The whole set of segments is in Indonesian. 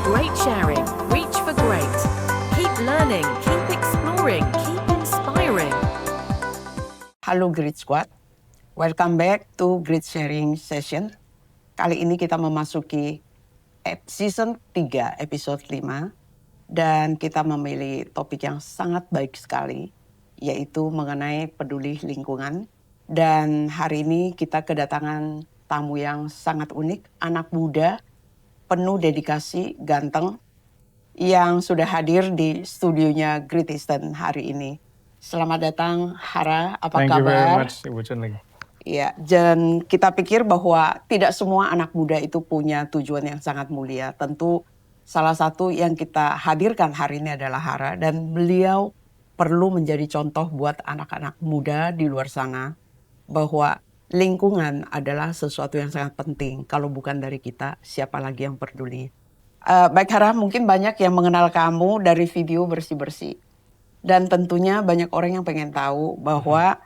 Great sharing, reach for great. Keep learning, keep exploring, keep inspiring. Halo Grit Squad, welcome back to Grit Sharing Session. Kali ini kita memasuki season 3 episode 5 dan kita memilih topik yang sangat baik sekali, yaitu mengenai peduli lingkungan. Dan hari ini kita kedatangan tamu yang sangat unik, anak muda, penuh dedikasi, ganteng, yang sudah hadir di studionya Great Eastern hari ini. Selamat datang Hara, apa Thank kabar? you very much, Ibu Chunling. Ya, dan kita pikir bahwa tidak semua anak muda itu punya tujuan yang sangat mulia. Tentu salah satu yang kita hadirkan hari ini adalah Hara, dan beliau perlu menjadi contoh buat anak-anak muda di luar sana bahwa lingkungan adalah sesuatu yang sangat penting. Kalau bukan dari kita, siapa lagi yang peduli? Baik Hara, mungkin banyak yang mengenal kamu dari video bersih-bersih. Dan tentunya banyak orang yang pengen tahu bahwa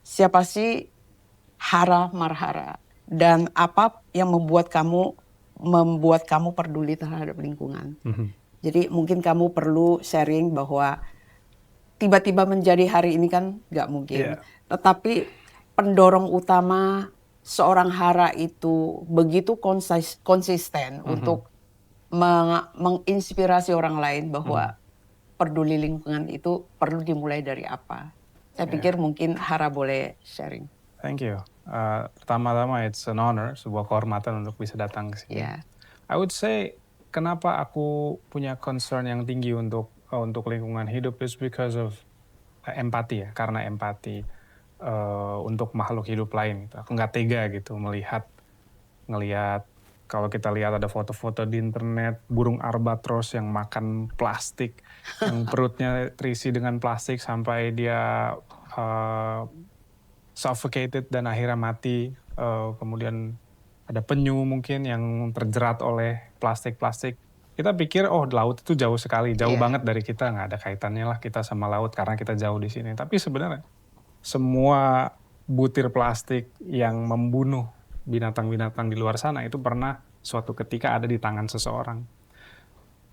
siapa sih Hara Marhara dan apa yang membuat kamu peduli terhadap lingkungan. Jadi mungkin kamu perlu sharing bahwa tiba-tiba menjadi hari ini kan nggak mungkin. Yeah. Tetapi pendorong utama seorang Hara itu begitu konsisten untuk menginspirasi orang lain bahwa peduli lingkungan itu perlu dimulai dari apa. Saya pikir mungkin Hara boleh sharing. Thank you. Pertama-tama it's an honor, sebuah kehormatan untuk bisa datang ke sini. Yeah. I would say kenapa aku punya concern yang tinggi untuk lingkungan hidup is because of empati ya, karena empati untuk makhluk hidup lain. Gitu. Aku nggak tega gitu ngelihat kalau kita lihat ada foto-foto di internet burung albatros yang makan plastik, yang perutnya terisi dengan plastik sampai dia suffocated dan akhirnya mati. Kemudian ada penyu mungkin yang terjerat oleh plastik-plastik. Kita pikir laut itu jauh sekali, jauh banget dari kita, nggak ada kaitannya lah kita sama laut karena kita jauh di sini. Tapi sebenarnya semua butir plastik yang membunuh binatang-binatang di luar sana itu pernah suatu ketika ada di tangan seseorang.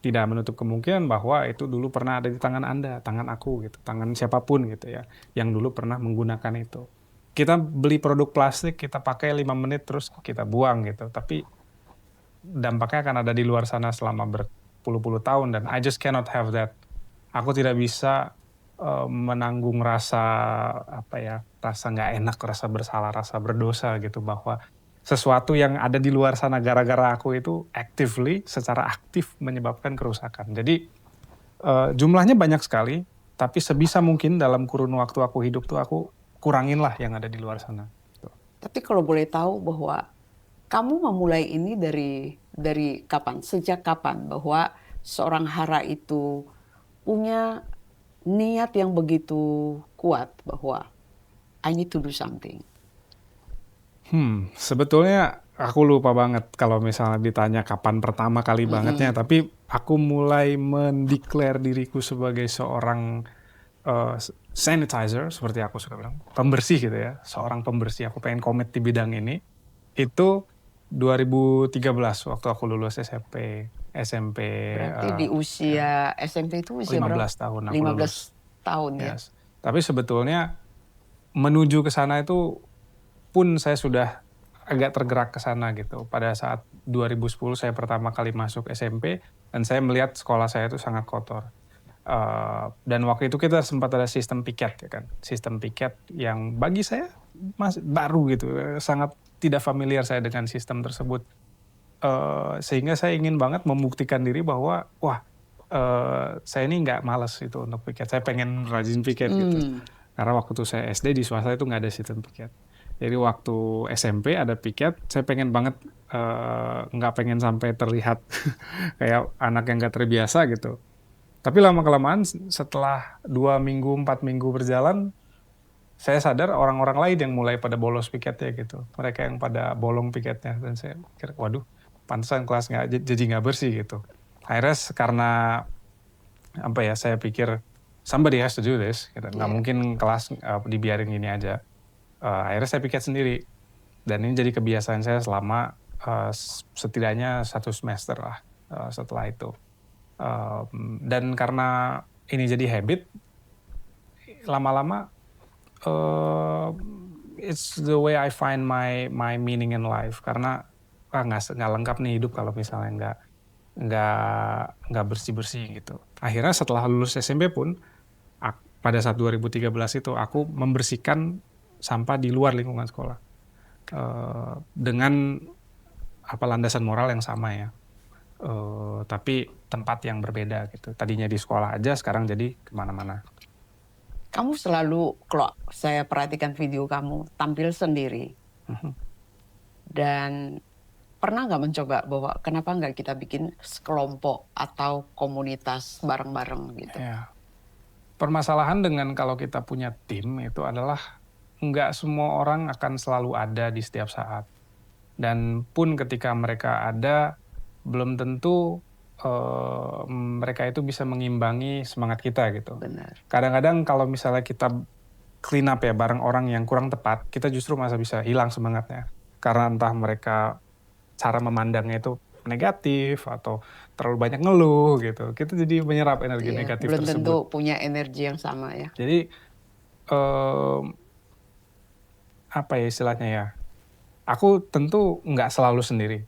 Tidak menutup kemungkinan bahwa itu dulu pernah ada di tangan Anda, tangan aku gitu, tangan siapapun gitu ya, yang dulu pernah menggunakan itu. Kita beli produk plastik, kita pakai 5 menit terus kita buang gitu, tapi dampaknya akan ada di luar sana selama berpuluh-puluh tahun dan I just cannot have that. Aku tidak bisa menanggung rasa nggak enak, rasa bersalah, rasa berdosa gitu bahwa sesuatu yang ada di luar sana gara-gara aku itu secara aktif menyebabkan kerusakan. Jadi jumlahnya banyak sekali, tapi sebisa mungkin dalam kurun waktu aku hidup tuh aku kurangin lah yang ada di luar sana. Tapi kalau boleh tahu bahwa kamu memulai ini dari kapan? Sejak kapan bahwa seorang Hara itu punya niat yang begitu kuat bahwa I need to do something? Sebetulnya aku lupa banget kalau misalnya ditanya kapan pertama kali bangetnya, tapi aku mulai mendeklar diriku sebagai seorang sanitizer, seperti aku suka bilang, pembersih gitu ya, seorang pembersih. Aku pengen komit di bidang ini. Itu 2013 waktu aku lulus SMP. Berarti di usia SMP itu usia 15 berapa? tahun aku 15 lulus. tahun ya. Yes. Tapi sebetulnya menuju ke sana itu pun saya sudah agak tergerak ke sana gitu. Pada saat 2010 saya pertama kali masuk SMP dan saya melihat sekolah saya itu sangat kotor. Dan waktu itu kita sempat ada sistem piket ya kan. Sistem piket yang bagi saya masih baru gitu. Sangat tidak familiar saya dengan sistem tersebut. Sehingga saya ingin banget membuktikan diri bahwa saya ini nggak malas itu untuk piket. Saya pengen rajin piket gitu. Karena waktu itu saya SD di swasta itu nggak ada sistem piket. Jadi waktu SMP ada piket, saya pengen banget nggak pengen sampai terlihat kayak anak yang nggak terbiasa gitu. Tapi lama-kelamaan setelah 2 minggu, 4 minggu berjalan, saya sadar orang-orang lain yang mulai pada bolos piketnya gitu. Mereka yang pada bolong piketnya. Dan saya pikir, waduh, pantesan kelas jadi nggak bersih gitu. Akhirnya karena saya pikir somebody has to do this. Gitu. Nggak mungkin kelas dibiarin gini aja. Akhirnya saya piket sendiri. Dan ini jadi kebiasaan saya selama setidaknya 1 semester lah. setelah itu. Dan karena ini jadi habit, lama-lama it's the way I find my meaning in life. Karena nggak lengkap nih hidup kalau misalnya nggak bersih-bersih gitu. Akhirnya setelah lulus SMP pun pada saat 2013 itu aku membersihkan sampah di luar lingkungan sekolah dengan landasan moral yang sama ya. Tapi tempat yang berbeda gitu. Tadinya di sekolah aja, sekarang jadi kemana-mana. Kamu selalu, kalau saya perhatikan video kamu, tampil sendiri. Dan pernah nggak mencoba bahwa kenapa nggak kita bikin sekelompok atau komunitas bareng-bareng gitu? Ya. Permasalahan dengan kalau kita punya tim itu adalah nggak semua orang akan selalu ada di setiap saat. Dan pun ketika mereka ada, belum tentu mereka itu bisa mengimbangi semangat kita gitu. Benar. Kadang-kadang kalau misalnya kita clean up ya bareng orang yang kurang tepat, kita justru masa bisa hilang semangatnya. Karena entah mereka cara memandangnya itu negatif atau terlalu banyak ngeluh gitu. Kita jadi menyerap energi negatif belum tersebut. tentu punya energi yang sama ya. Jadi apa ya istilahnya ya? Aku tentu nggak selalu sendiri.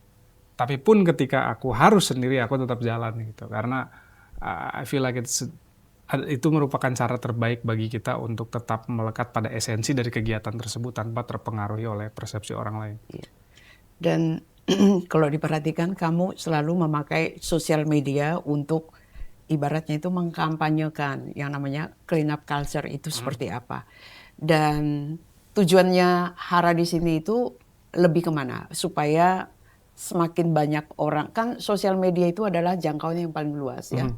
Tapi pun ketika aku harus sendiri, aku tetap jalan gitu. Karena I feel like itu merupakan cara terbaik bagi kita untuk tetap melekat pada esensi dari kegiatan tersebut tanpa terpengaruhi oleh persepsi orang lain. Iya. Dan kalau diperhatikan kamu selalu memakai sosial media untuk ibaratnya itu mengkampanyekan yang namanya clean up culture itu seperti apa. Dan tujuannya Hara di sini itu lebih kemana? Supaya semakin banyak orang, kan sosial media itu adalah jangkauannya yang paling luas ya.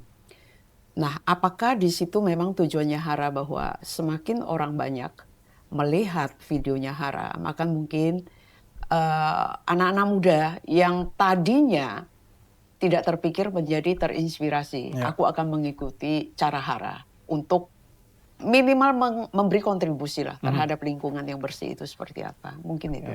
Nah, apakah di situ memang tujuannya Hara bahwa semakin orang banyak melihat videonya Hara, maka mungkin anak-anak muda yang tadinya tidak terpikir menjadi terinspirasi. Ya. Aku akan mengikuti cara Hara untuk minimal memberi kontribusi lah terhadap lingkungan yang bersih itu seperti apa. Mungkin itu.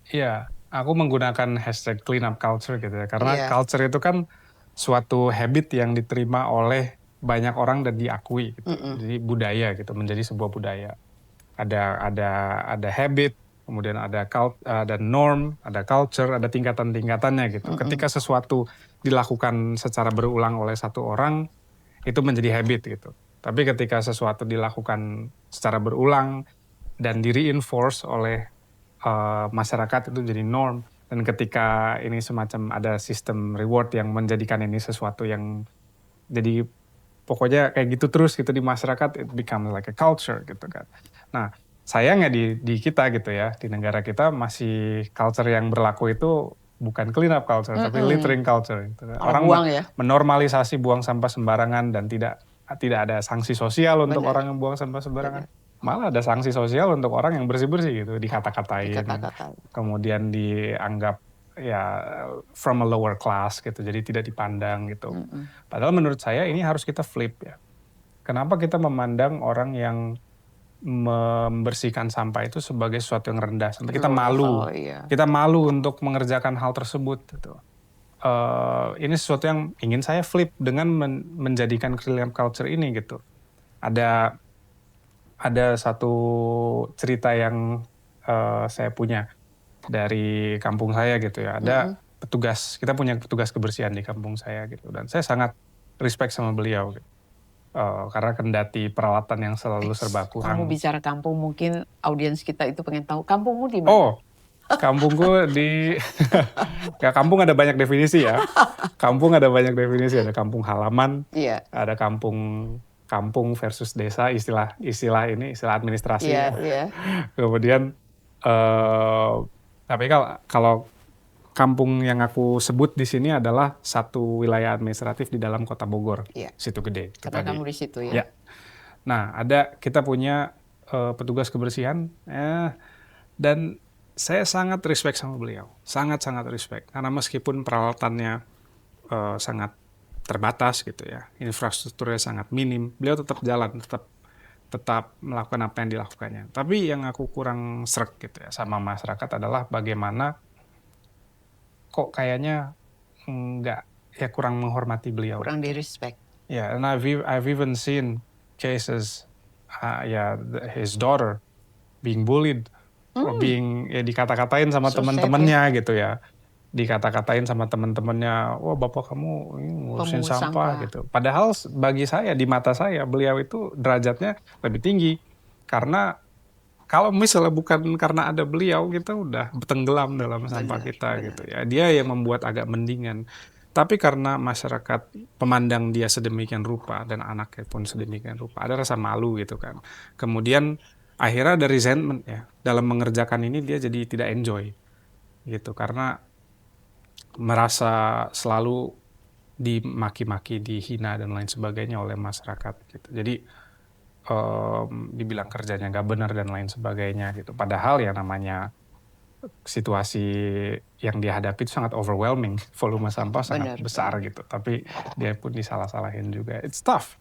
Iya, aku menggunakan hashtag clean up culture gitu ya. Karena culture itu kan suatu habit yang diterima oleh banyak orang dan diakui gitu. Jadi budaya gitu, menjadi sebuah budaya. Ada habit, kemudian ada norm, ada culture, ada tingkatan-tingkatannya gitu. Ketika sesuatu dilakukan secara berulang oleh satu orang, itu menjadi habit gitu. Tapi ketika sesuatu dilakukan secara berulang dan di-reinforce oleh masyarakat, itu jadi norm. Dan ketika ini semacam ada sistem reward yang menjadikan ini sesuatu yang jadi pokoknya kayak gitu terus gitu di masyarakat, it becomes like a culture gitu kan. Nah, sayangnya di kita gitu ya, di negara kita masih culture yang berlaku itu bukan clean up culture, tapi littering culture gitu. Orang menormalisasi buang sampah sembarangan dan tidak ada sanksi sosial untuk orang yang buang sampah sembarangan. Malah ada sanksi sosial untuk orang yang bersih-bersih gitu, dikata-katain. Kemudian dianggap ya from a lower class gitu, jadi tidak dipandang gitu. Padahal menurut saya ini harus kita flip ya. Kenapa kita memandang orang yang membersihkan sampah itu sebagai sesuatu yang rendah, sampai kita malu. Kita malu untuk mengerjakan hal tersebut gitu. Ini sesuatu yang ingin saya flip dengan menjadikan clean up culture ini gitu. Ada satu cerita yang saya punya dari kampung saya gitu ya. Ada kita punya petugas kebersihan di kampung saya gitu. Dan saya sangat respect sama beliau gitu. Karena kendati peralatan yang selalu serba kurang. Kamu bicara kampung, mungkin audiens kita itu pengen tahu kampungmu di mana? Oh, kampungku ya kampung ada banyak definisi ya. Kampung ada banyak definisi, ada kampung halaman, ada kampung versus desa, istilah administrasi. Kemudian tapi kalau kampung yang aku sebut di sini adalah satu wilayah administratif di dalam Kota Bogor, Situ Gede. Karena kamu di situ ya. Nah, kita punya petugas kebersihan dan saya sangat respect sama beliau, sangat respect. Karena meskipun peralatannya sangat terbatas gitu ya, infrastrukturnya sangat minim, beliau tetap jalan, tetap melakukan apa yang dilakukannya. Tapi yang aku kurang srek gitu ya sama masyarakat adalah bagaimana kok kayaknya ya kurang menghormati beliau. Kurang di respect. Yeah, and I've even seen cases, his daughter being bullied or being dikata-katain sama So sad, teman-temannya gitu ya. Dikata-katain sama teman-temannya, wah bapak kamu ini ngurusin Pemungut sampah sampah. gitu. Padahal bagi saya, di mata saya, beliau itu derajatnya lebih tinggi. Karena kalau misalnya bukan karena ada beliau, kita udah tenggelam dalam sampah Benar, kita benar. gitu ya. Dia yang membuat agak mendingan. Tapi karena masyarakat memandang dia sedemikian rupa dan anaknya pun sedemikian rupa, ada rasa malu gitu kan. Kemudian akhirnya ada resentment ya. Dalam mengerjakan ini dia jadi tidak enjoy gitu karena merasa selalu dimaki-maki, dihina dan lain sebagainya oleh masyarakat gitu. Jadi dibilang kerjanya nggak benar dan lain sebagainya gitu. Padahal ya namanya situasi yang dia hadapi itu sangat overwhelming, volume sampah sangat Benar. besar gitu. Tapi dia pun disalah-salahin juga. It's tough.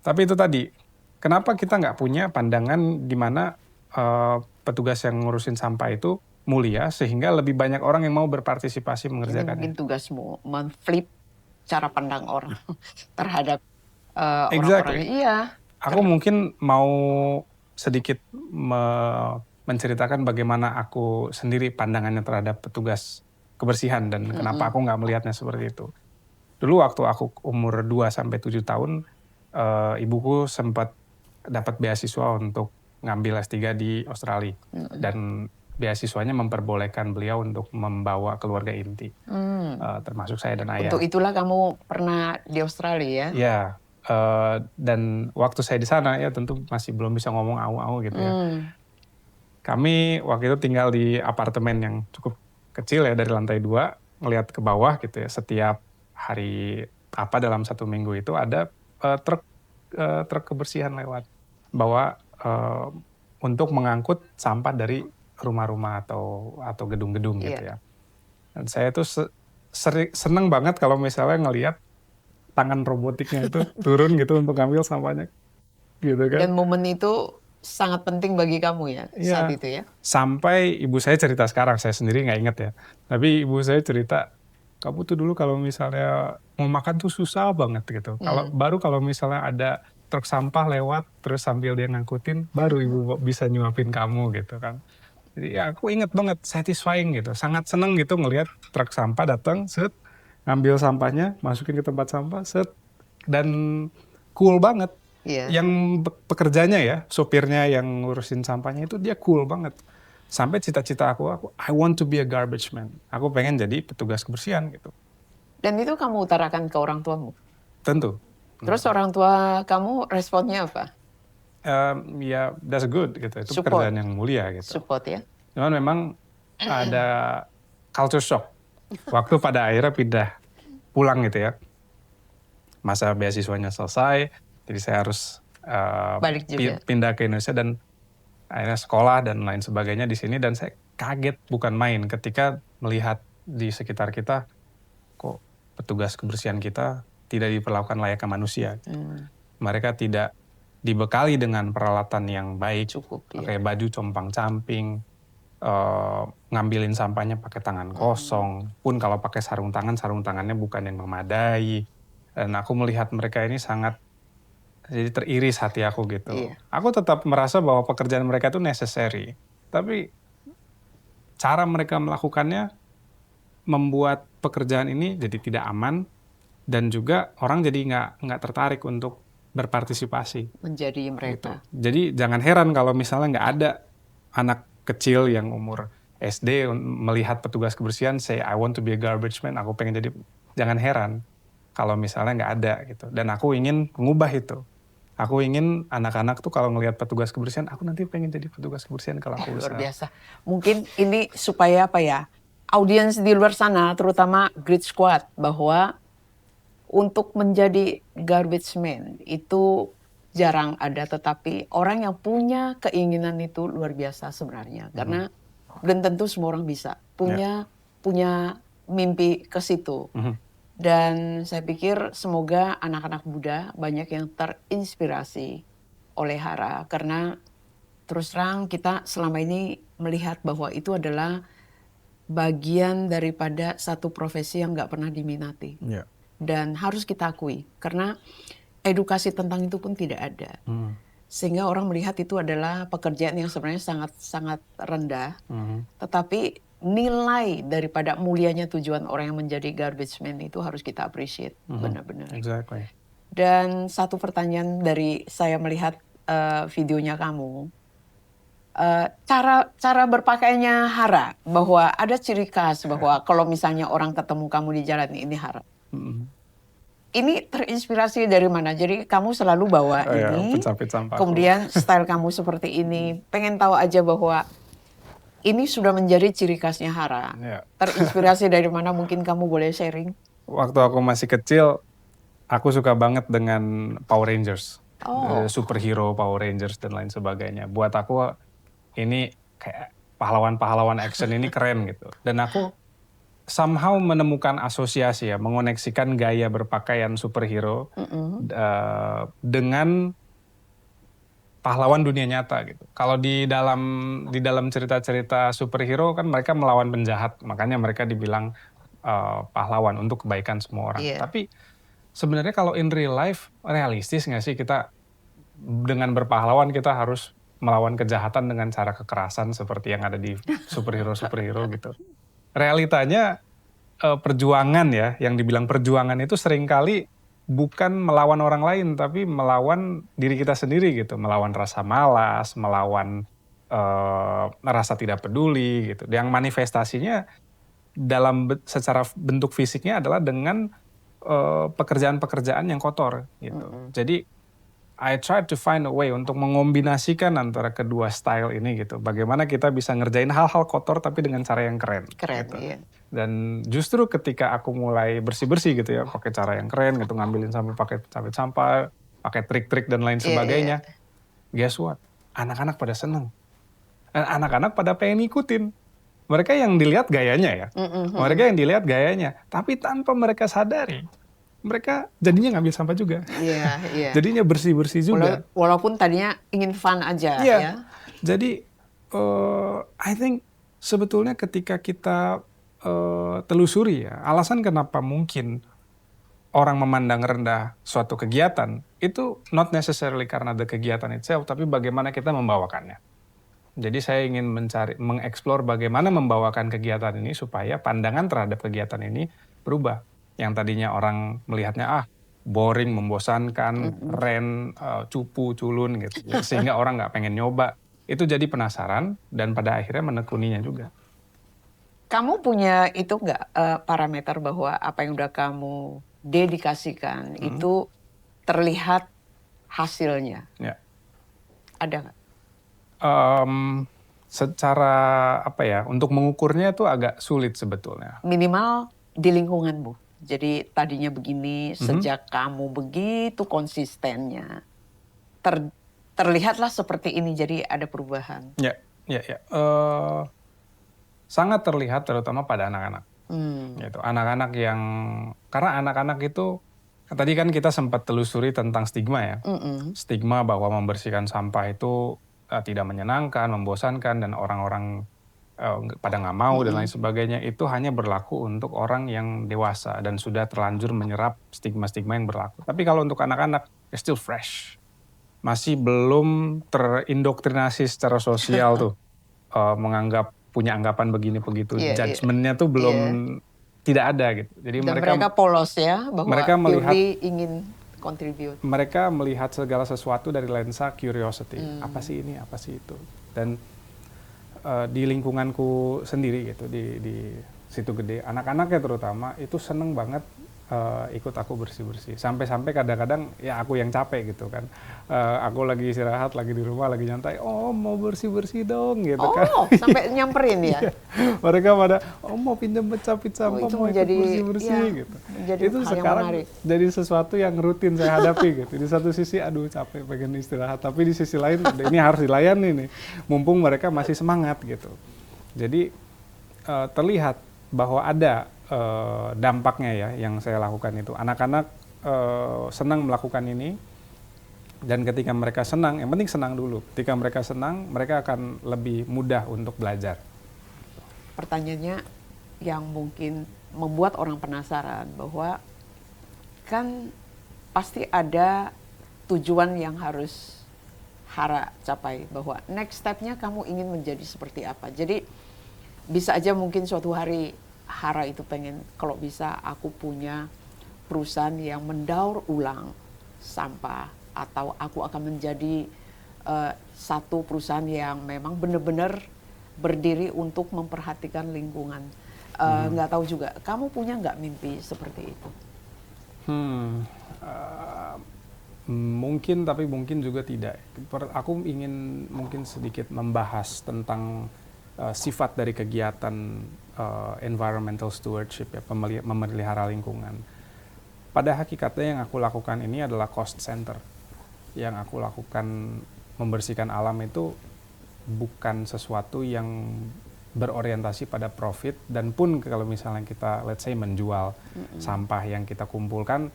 Tapi itu tadi, kenapa kita nggak punya pandangan di mana petugas yang ngurusin sampah itu mulia sehingga lebih banyak orang yang mau berpartisipasi Ini mengerjakannya. mungkin tugasmu memflip cara pandang orang terhadap orang-orang. Exactly. Iya. Aku mungkin mau sedikit menceritakan bagaimana aku sendiri pandangannya terhadap petugas kebersihan dan kenapa aku nggak melihatnya seperti itu. Dulu waktu aku umur 2-7 tahun, ibuku sempat dapat beasiswa untuk ngambil S3 di Australia. Dan beasiswanya memperbolehkan beliau untuk membawa keluarga inti, termasuk saya dan ayah. Untuk itulah kamu pernah di Australia ya? Ya, dan waktu saya di sana ya tentu masih belum bisa ngomong au-au gitu ya. Kami waktu itu tinggal di apartemen yang cukup kecil ya dari lantai 2, ngelihat ke bawah gitu ya. Setiap hari dalam 1 minggu itu ada truk kebersihan lewat bawa untuk mengangkut sampah dari rumah-rumah atau gedung-gedung gitu ya. Dan saya tuh seneng banget kalau misalnya ngelihat tangan robotiknya itu turun gitu untuk ngambil sampahnya gitu kan. Dan momen itu sangat penting bagi kamu ya saat itu ya? Sampai ibu saya cerita sekarang, saya sendiri nggak inget ya. Tapi ibu saya cerita, kamu tuh dulu kalau misalnya mau makan tuh susah banget gitu. Kalau misalnya ada truk sampah lewat, terus sambil dia ngangkutin, baru ibu bisa nyuapin kamu gitu kan. Jadi ya aku inget banget, satisfying gitu. Sangat seneng gitu ngelihat truk sampah datang, set, ngambil sampahnya, masukin ke tempat sampah, set, dan cool banget. Yang pekerjanya ya, sopirnya yang ngurusin sampahnya itu dia cool banget. Sampai cita-cita aku I want to be a garbage man. Aku pengen jadi petugas kebersihan gitu. Dan itu kamu utarakan ke orang tuamu? Tentu. Terus orang tua kamu responnya apa? Ya, that's good gitu. Itu Support. pekerjaan yang mulia gitu. Support ya? Cuman memang ada culture shock. Waktu pada akhirnya pindah pulang gitu ya. Masa beasiswanya selesai, jadi saya harus Balik juga. pindah ke Indonesia dan akhirnya sekolah dan lain sebagainya di sini. Dan saya kaget bukan main ketika melihat di sekitar kita, kok petugas kebersihan kita tidak diperlakukan layaknya manusia. Mereka tidak dibekali dengan peralatan yang baik, Cukup, pakai baju compang-camping, ngambilin sampahnya pakai tangan kosong. Pun kalau pakai sarung tangannya bukan yang memadai. Dan aku melihat mereka ini sangat, jadi teriris hati aku gitu. Aku tetap merasa bahwa pekerjaan mereka itu necessary. Tapi cara mereka melakukannya membuat pekerjaan ini jadi tidak aman. Dan juga orang jadi nggak tertarik untuk berpartisipasi. Menjadi mereka. Gitu. Jadi jangan heran kalau misalnya nggak ada anak kecil yang umur SD melihat petugas kebersihan say I want to be a garbage man, aku pengen jadi, jangan heran kalau misalnya nggak ada gitu. Dan aku ingin mengubah itu. Aku ingin anak-anak tuh kalau ngelihat petugas kebersihan, aku nanti pengen jadi petugas kebersihan kalau aku besar. Luar biasa. Mungkin ini supaya apa ya, audiens di luar sana, terutama Grit Squad, bahwa untuk menjadi garbage man itu jarang ada, tetapi orang yang punya keinginan itu luar biasa sebenarnya. Karena belum tentu semua orang bisa punya mimpi ke situ. Dan saya pikir semoga anak-anak muda banyak yang terinspirasi oleh Hara, karena terus terang kita selama ini melihat bahwa itu adalah bagian daripada satu profesi yang nggak pernah diminati. Ya. Dan harus kita akui, karena edukasi tentang itu pun tidak ada. Sehingga orang melihat itu adalah pekerjaan yang sebenarnya sangat rendah. Tetapi nilai daripada mulianya tujuan orang yang menjadi garbage man itu harus kita appreciate benar-benar. Exactly. Dan satu pertanyaan dari saya melihat videonya kamu, cara berpakaiannya Hara, bahwa ada ciri khas bahwa kalau misalnya orang ketemu kamu di jalan ini Hara. Ini terinspirasi dari mana? Jadi kamu selalu bawa ini, pencapit sampah. kemudian style kamu seperti ini. Pengen tahu aja bahwa ini sudah menjadi ciri khasnya Hara. Ya. Terinspirasi dari mana? Mungkin kamu boleh sharing. Waktu aku masih kecil, aku suka banget dengan Power Rangers, superhero Power Rangers dan lain sebagainya. Buat aku ini kayak pahlawan-pahlawan action ini keren gitu. Dan aku somehow menemukan asosiasi ya, mengoneksikan gaya berpakaian superhero dengan pahlawan dunia nyata gitu. Kalau di dalam cerita-cerita superhero kan mereka melawan penjahat, makanya mereka dibilang pahlawan untuk kebaikan semua orang. Tapi sebenarnya kalau in real life realistis nggak sih kita dengan berpahlawan kita harus melawan kejahatan dengan cara kekerasan seperti yang ada di superhero gitu. Realitanya perjuangan ya, yang dibilang perjuangan itu seringkali bukan melawan orang lain, tapi melawan diri kita sendiri gitu. Melawan rasa malas, melawan rasa tidak peduli gitu. Yang manifestasinya secara bentuk fisiknya adalah dengan pekerjaan-pekerjaan yang kotor gitu. Jadi I try to find a way untuk mengombinasikan antara kedua style ini gitu. Bagaimana kita bisa ngerjain hal-hal kotor tapi dengan cara yang keren. Gitu. Iya. Dan justru ketika aku mulai bersih-bersih gitu ya, pakai cara yang keren gitu, ngambilin sampah pakai pencapit sampah, pakai trik-trik dan lain sebagainya. Guess what? Anak-anak pada seneng. Dan anak-anak pada pengen ngikutin. Mereka yang dilihat gayanya ya. Mereka yang dilihat gayanya. Tapi tanpa mereka sadari, mereka jadinya ngambil sampah juga. Iya. Jadinya bersih-bersih juga. Walaupun tadinya ingin fun aja ya. Jadi I think sebetulnya ketika kita telusuri ya, alasan kenapa mungkin orang memandang rendah suatu kegiatan itu not necessarily karena the kegiatan itself, tapi bagaimana kita membawakannya. Jadi saya ingin mengeksplor bagaimana membawakan kegiatan ini supaya pandangan terhadap kegiatan ini berubah. Yang tadinya orang melihatnya boring, membosankan, keren, cupu, culun gitu. Sehingga orang nggak pengen nyoba. Itu jadi penasaran dan pada akhirnya menekuninya juga. Kamu punya itu nggak parameter bahwa apa yang udah kamu dedikasikan itu terlihat hasilnya? Ya. Ada nggak? Secara untuk mengukurnya itu agak sulit sebetulnya. Minimal di lingkunganmu. Jadi tadinya begini, sejak kamu begitu konsistennya, terlihatlah seperti ini, jadi ada perubahan. Ya. Sangat terlihat terutama pada anak-anak. Gitu. Anak-anak karena anak-anak itu, tadi kan kita sempat telusuri tentang stigma ya. Stigma bahwa membersihkan sampah itu tidak menyenangkan, membosankan, dan orang-orang pada nggak mau dan lain sebagainya, itu hanya berlaku untuk orang yang dewasa dan sudah terlanjur menyerap stigma-stigma yang berlaku. Tapi kalau untuk anak-anak, still fresh. Masih belum terindoktrinasi secara sosial tuh. Punya anggapan begini begitu. Judgment-nya tuh belum tidak ada gitu. Jadi dan mereka polos ya, bahwa mereka melihat, ingin contribute. Mereka melihat segala sesuatu dari lensa curiosity. Apa sih ini, apa sih itu. Dan di lingkunganku sendiri gitu, di Situ Gede, anak-anaknya terutama itu seneng banget ikut aku bersih-bersih. Sampai-sampai kadang-kadang ya aku yang capek gitu kan. Aku lagi istirahat, lagi di rumah, lagi nyantai, mau bersih-bersih dong gitu kan. Sampai nyamperin ya? Mereka pada, mau pinjam pencapit sampah, mau ikut bersih-bersih gitu. Itu sekarang jadi sesuatu yang rutin saya hadapi gitu. Di satu sisi, aduh capek pengen istirahat. Tapi di sisi lain, ini harus dilayani nih. Mumpung mereka masih semangat gitu. Jadi terlihat bahwa ada dampaknya ya yang saya lakukan itu. Anak-anak senang melakukan ini, dan ketika mereka senang, yang penting senang dulu. Ketika mereka senang, mereka akan lebih mudah untuk belajar. pertanyaannya yang mungkin membuat orang penasaran bahwa kan pasti ada tujuan yang harus Hara capai, bahwa next step-nya kamu ingin menjadi seperti apa. Jadi bisa aja mungkin suatu hari Hara itu pengen, kalau bisa aku punya perusahaan yang mendaur ulang sampah, atau aku akan menjadi satu perusahaan yang memang benar-benar berdiri untuk memperhatikan lingkungan. Nggak tahu juga, kamu punya nggak mimpi seperti itu? Mungkin, tapi mungkin juga tidak. Aku ingin mungkin sedikit membahas tentang sifat dari kegiatan environmental stewardship, ya, memelihara lingkungan. Pada hakikatnya yang aku lakukan ini adalah cost center. Yang aku lakukan membersihkan alam itu bukan sesuatu yang berorientasi pada profit, dan pun kalau misalnya kita let's say menjual sampah yang kita kumpulkan,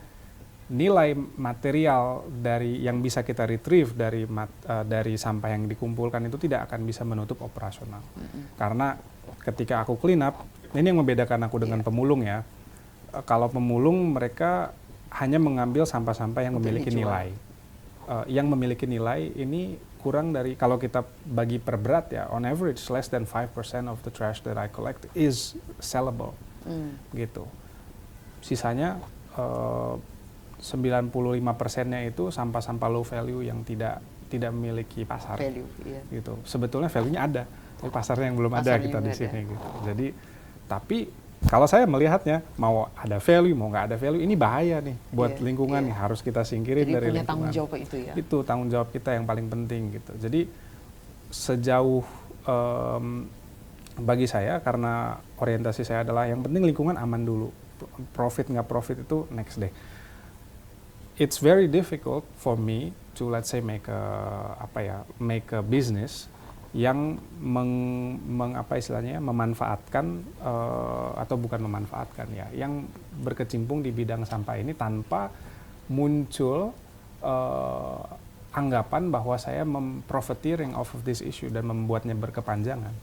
nilai material dari yang bisa kita retrieve dari sampah yang dikumpulkan itu tidak akan bisa menutup operasional. Karena ketika aku clean up, ini yang membedakan aku dengan pemulung ya. Kalau pemulung mereka hanya mengambil sampah-sampah yang memiliki nilai. Yang memiliki nilai ini kurang dari, kalau kita bagi per berat ya, on average less than 5% of the trash that I collect is sellable. Gitu. Sisanya 95%-nya itu sampah-sampah low value yang tidak memiliki pasar. Value, iya. Gitu. Sebetulnya value-nya ada, tapi pasarnya yang belum ada kita di sini gitu. Jadi tapi kalau saya melihatnya, mau ada value mau nggak ada value, ini bahaya nih buat lingkungan nih, harus kita singkirin. Jadi dari punya lingkungan. tanggung jawab itu ya. Itu tanggung jawab kita yang paling penting gitu. Jadi sejauh bagi saya, karena orientasi saya adalah yang penting lingkungan aman dulu. Profit nggak profit itu next day. It's very difficult for me to let's say make a business yang memanfaatkan atau bukan memanfaatkan ya, yang berkecimpung di bidang sampah ini tanpa muncul anggapan bahwa saya profiteering off of this issue dan membuatnya berkepanjangan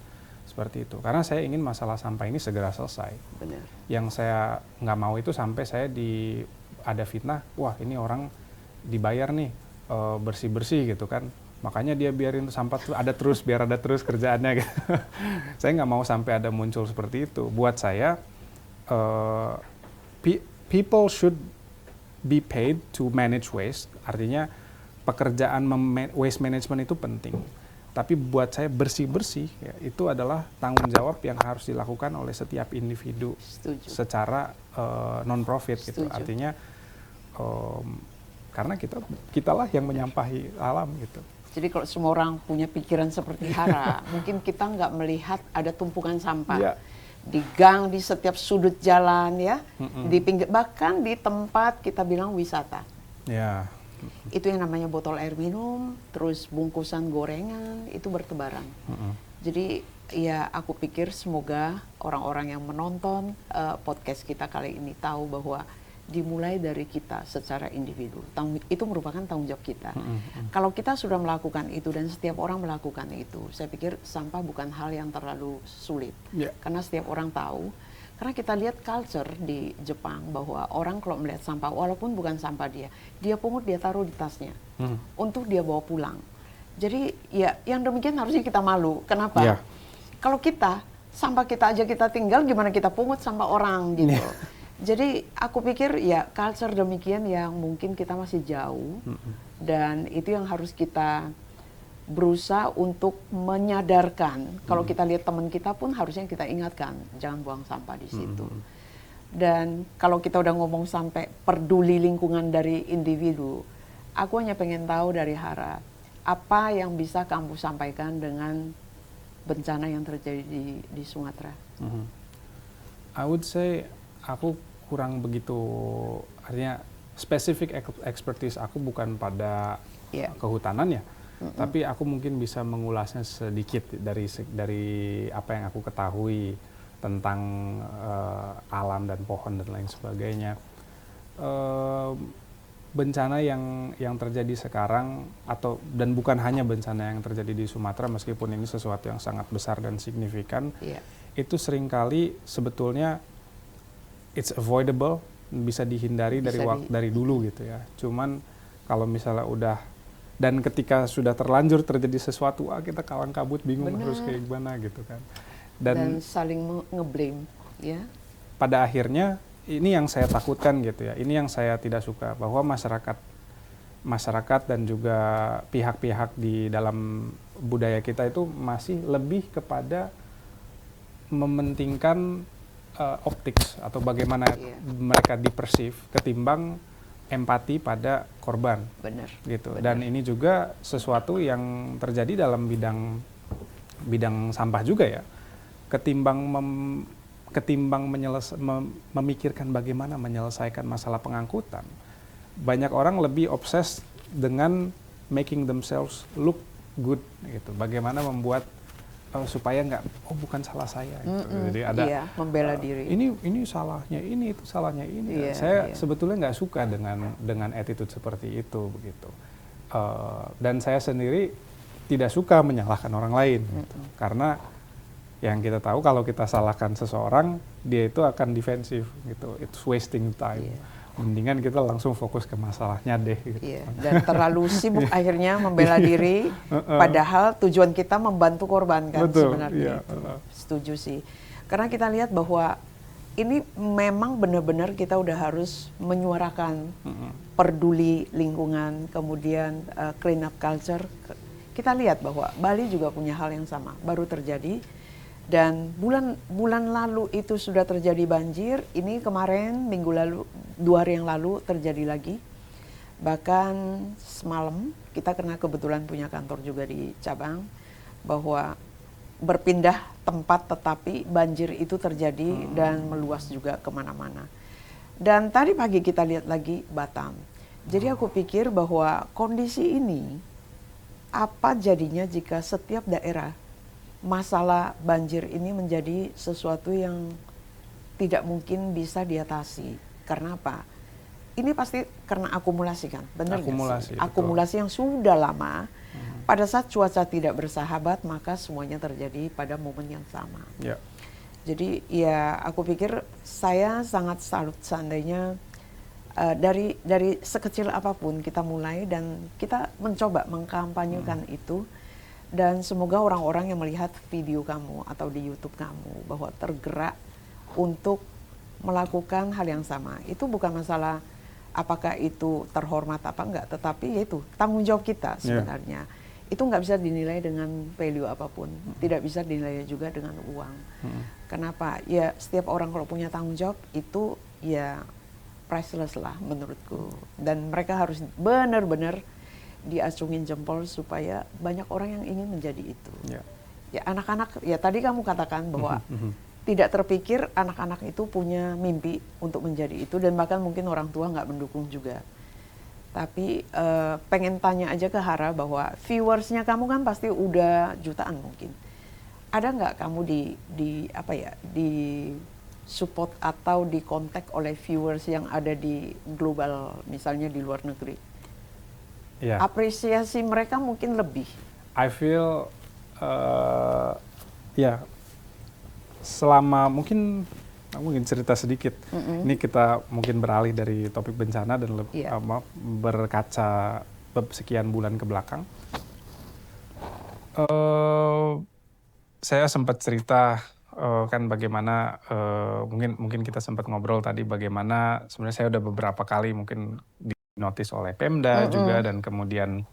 seperti itu. Karena saya ingin masalah sampah ini segera selesai. Benar. Yang saya nggak mau itu sampai saya ada fitnah, wah ini orang dibayar nih bersih-bersih gitu kan, makanya dia biarin sampah tuh biar ada terus kerjaannya gitu. Saya nggak mau sampai ada muncul seperti itu. Buat saya, people should be paid to manage waste, artinya pekerjaan waste management itu penting. Tapi buat saya bersih-bersih ya, itu adalah tanggung jawab yang harus dilakukan oleh setiap individu. Setuju. Secara non-profit gitu. Artinya karena kitalah yang menyampahi alam gitu. Jadi kalau semua orang punya pikiran seperti Hara, mungkin kita nggak melihat ada tumpukan sampah di gang, di setiap sudut jalan ya, di pinggir, bahkan di tempat kita bilang wisata. Ya. Itu yang namanya botol air minum, terus bungkusan gorengan itu bertebaran. Jadi ya aku pikir semoga orang-orang yang menonton podcast kita kali ini tahu bahwa dimulai dari kita secara individu. Itu merupakan tanggung jawab kita. Kalau kita sudah melakukan itu dan setiap orang melakukan itu, saya pikir sampah bukan hal yang terlalu sulit. Karena setiap orang tahu. Karena kita lihat culture di Jepang bahwa orang kalau melihat sampah, walaupun bukan sampah dia pungut, dia taruh di tasnya untuk dia bawa pulang. Jadi ya yang demikian harusnya kita malu. Kenapa? Kalau sampah kita aja kita tinggal, gimana kita pungut sampah orang gitu. Jadi aku pikir ya culture demikian yang mungkin kita masih jauh, dan itu yang harus kita berusaha untuk menyadarkan. Kalau kita lihat teman kita pun harusnya kita ingatkan, jangan buang sampah di situ. Dan kalau kita udah ngomong sampai peduli lingkungan dari individu, aku hanya pengen tahu dari Hara, apa yang bisa kamu sampaikan dengan bencana yang terjadi di Sumatera? I would say aku kurang begitu, artinya spesifik expertise aku bukan pada kehutanan ya, tapi aku mungkin bisa mengulasnya sedikit dari apa yang aku ketahui tentang alam dan pohon dan lain sebagainya. bencana yang terjadi sekarang dan bukan hanya bencana yang terjadi di Sumatera, meskipun ini sesuatu yang sangat besar dan signifikan, itu seringkali sebetulnya it's avoidable, bisa dihindari dari dulu gitu ya. Cuman kalau misalnya dan ketika sudah terlanjur terjadi sesuatu, kita kalang kabut, bingung harus kayak gimana gitu kan. Dan saling ngeblame, ya. Pada akhirnya ini yang saya takutkan gitu ya. Ini yang saya tidak suka, bahwa masyarakat dan juga pihak-pihak di dalam budaya kita itu masih lebih kepada mementingkan optics atau bagaimana mereka dipersif ketimbang empati pada korban. Benar. Gitu. Dan ini juga sesuatu yang terjadi dalam bidang sampah juga ya. Ketimbang memikirkan bagaimana menyelesaikan masalah pengangkutan, banyak orang lebih obses dengan making themselves look good gitu. Bagaimana membuat supaya bukan salah saya gitu. Jadi ada membela diri. Ini salahnya ini, itu salahnya ini. Saya sebetulnya nggak suka dengan attitude seperti itu begitu. Dan saya sendiri tidak suka menyalahkan orang lain gitu. Karena yang kita tahu kalau kita salahkan seseorang, dia itu akan defensif gitu. It's wasting time. Mendingan kita langsung fokus ke masalahnya deh. Gitu. Dan terlalu sibuk akhirnya membela diri, padahal tujuan kita membantu korban kan. Betul, sebenarnya. Setuju sih. Karena kita lihat bahwa ini memang benar-benar kita udah harus menyuarakan peduli lingkungan, kemudian clean up culture. Kita lihat bahwa Bali juga punya hal yang sama, baru terjadi. Dan bulan lalu itu sudah terjadi banjir, ini kemarin minggu lalu, 2 hari yang lalu terjadi lagi. Bahkan semalam kita kena kebetulan punya kantor juga di cabang, bahwa berpindah tempat tetapi banjir itu terjadi dan meluas juga kemana-mana. Dan tadi pagi kita lihat lagi Batam. Jadi aku pikir bahwa kondisi ini apa jadinya jika setiap daerah masalah banjir ini menjadi sesuatu yang tidak mungkin bisa diatasi. Karena apa? Ini pasti karena akumulasi kan, benar nggak sih? Akumulasi yang sudah lama. Pada saat cuaca tidak bersahabat, maka semuanya terjadi pada momen yang sama. Jadi ya aku pikir saya sangat salut seandainya dari sekecil apapun kita mulai dan kita mencoba mengkampanyekan itu. Dan semoga orang-orang yang melihat video kamu atau di YouTube kamu bahwa tergerak untuk melakukan hal yang sama. Itu bukan masalah apakah itu terhormat apa enggak, tetapi yaitu tanggung jawab kita sebenarnya. Itu nggak bisa dinilai dengan value apapun, tidak bisa dinilai juga dengan uang. Kenapa? Ya setiap orang kalau punya tanggung jawab itu ya priceless lah menurutku. Dan mereka harus benar-benar diacungin jempol supaya banyak orang yang ingin menjadi itu. Ya anak-anak, ya tadi kamu katakan bahwa tidak terpikir anak-anak itu punya mimpi untuk menjadi itu dan bahkan mungkin orang tua nggak mendukung juga. Tapi pengen tanya aja ke Hara bahwa viewersnya kamu kan pasti udah jutaan mungkin. Ada nggak kamu di support atau di kontak oleh viewers yang ada di global, misalnya di luar negeri? Apresiasi mereka mungkin lebih. I feel selama mungkin cerita sedikit. Ini kita mungkin beralih dari topik bencana dan berkaca sekian bulan ke belakang. Saya sempat cerita kan bagaimana mungkin kita sempat ngobrol tadi bagaimana sebenarnya saya udah beberapa kali mungkin notice oleh Pemda juga dan kemudian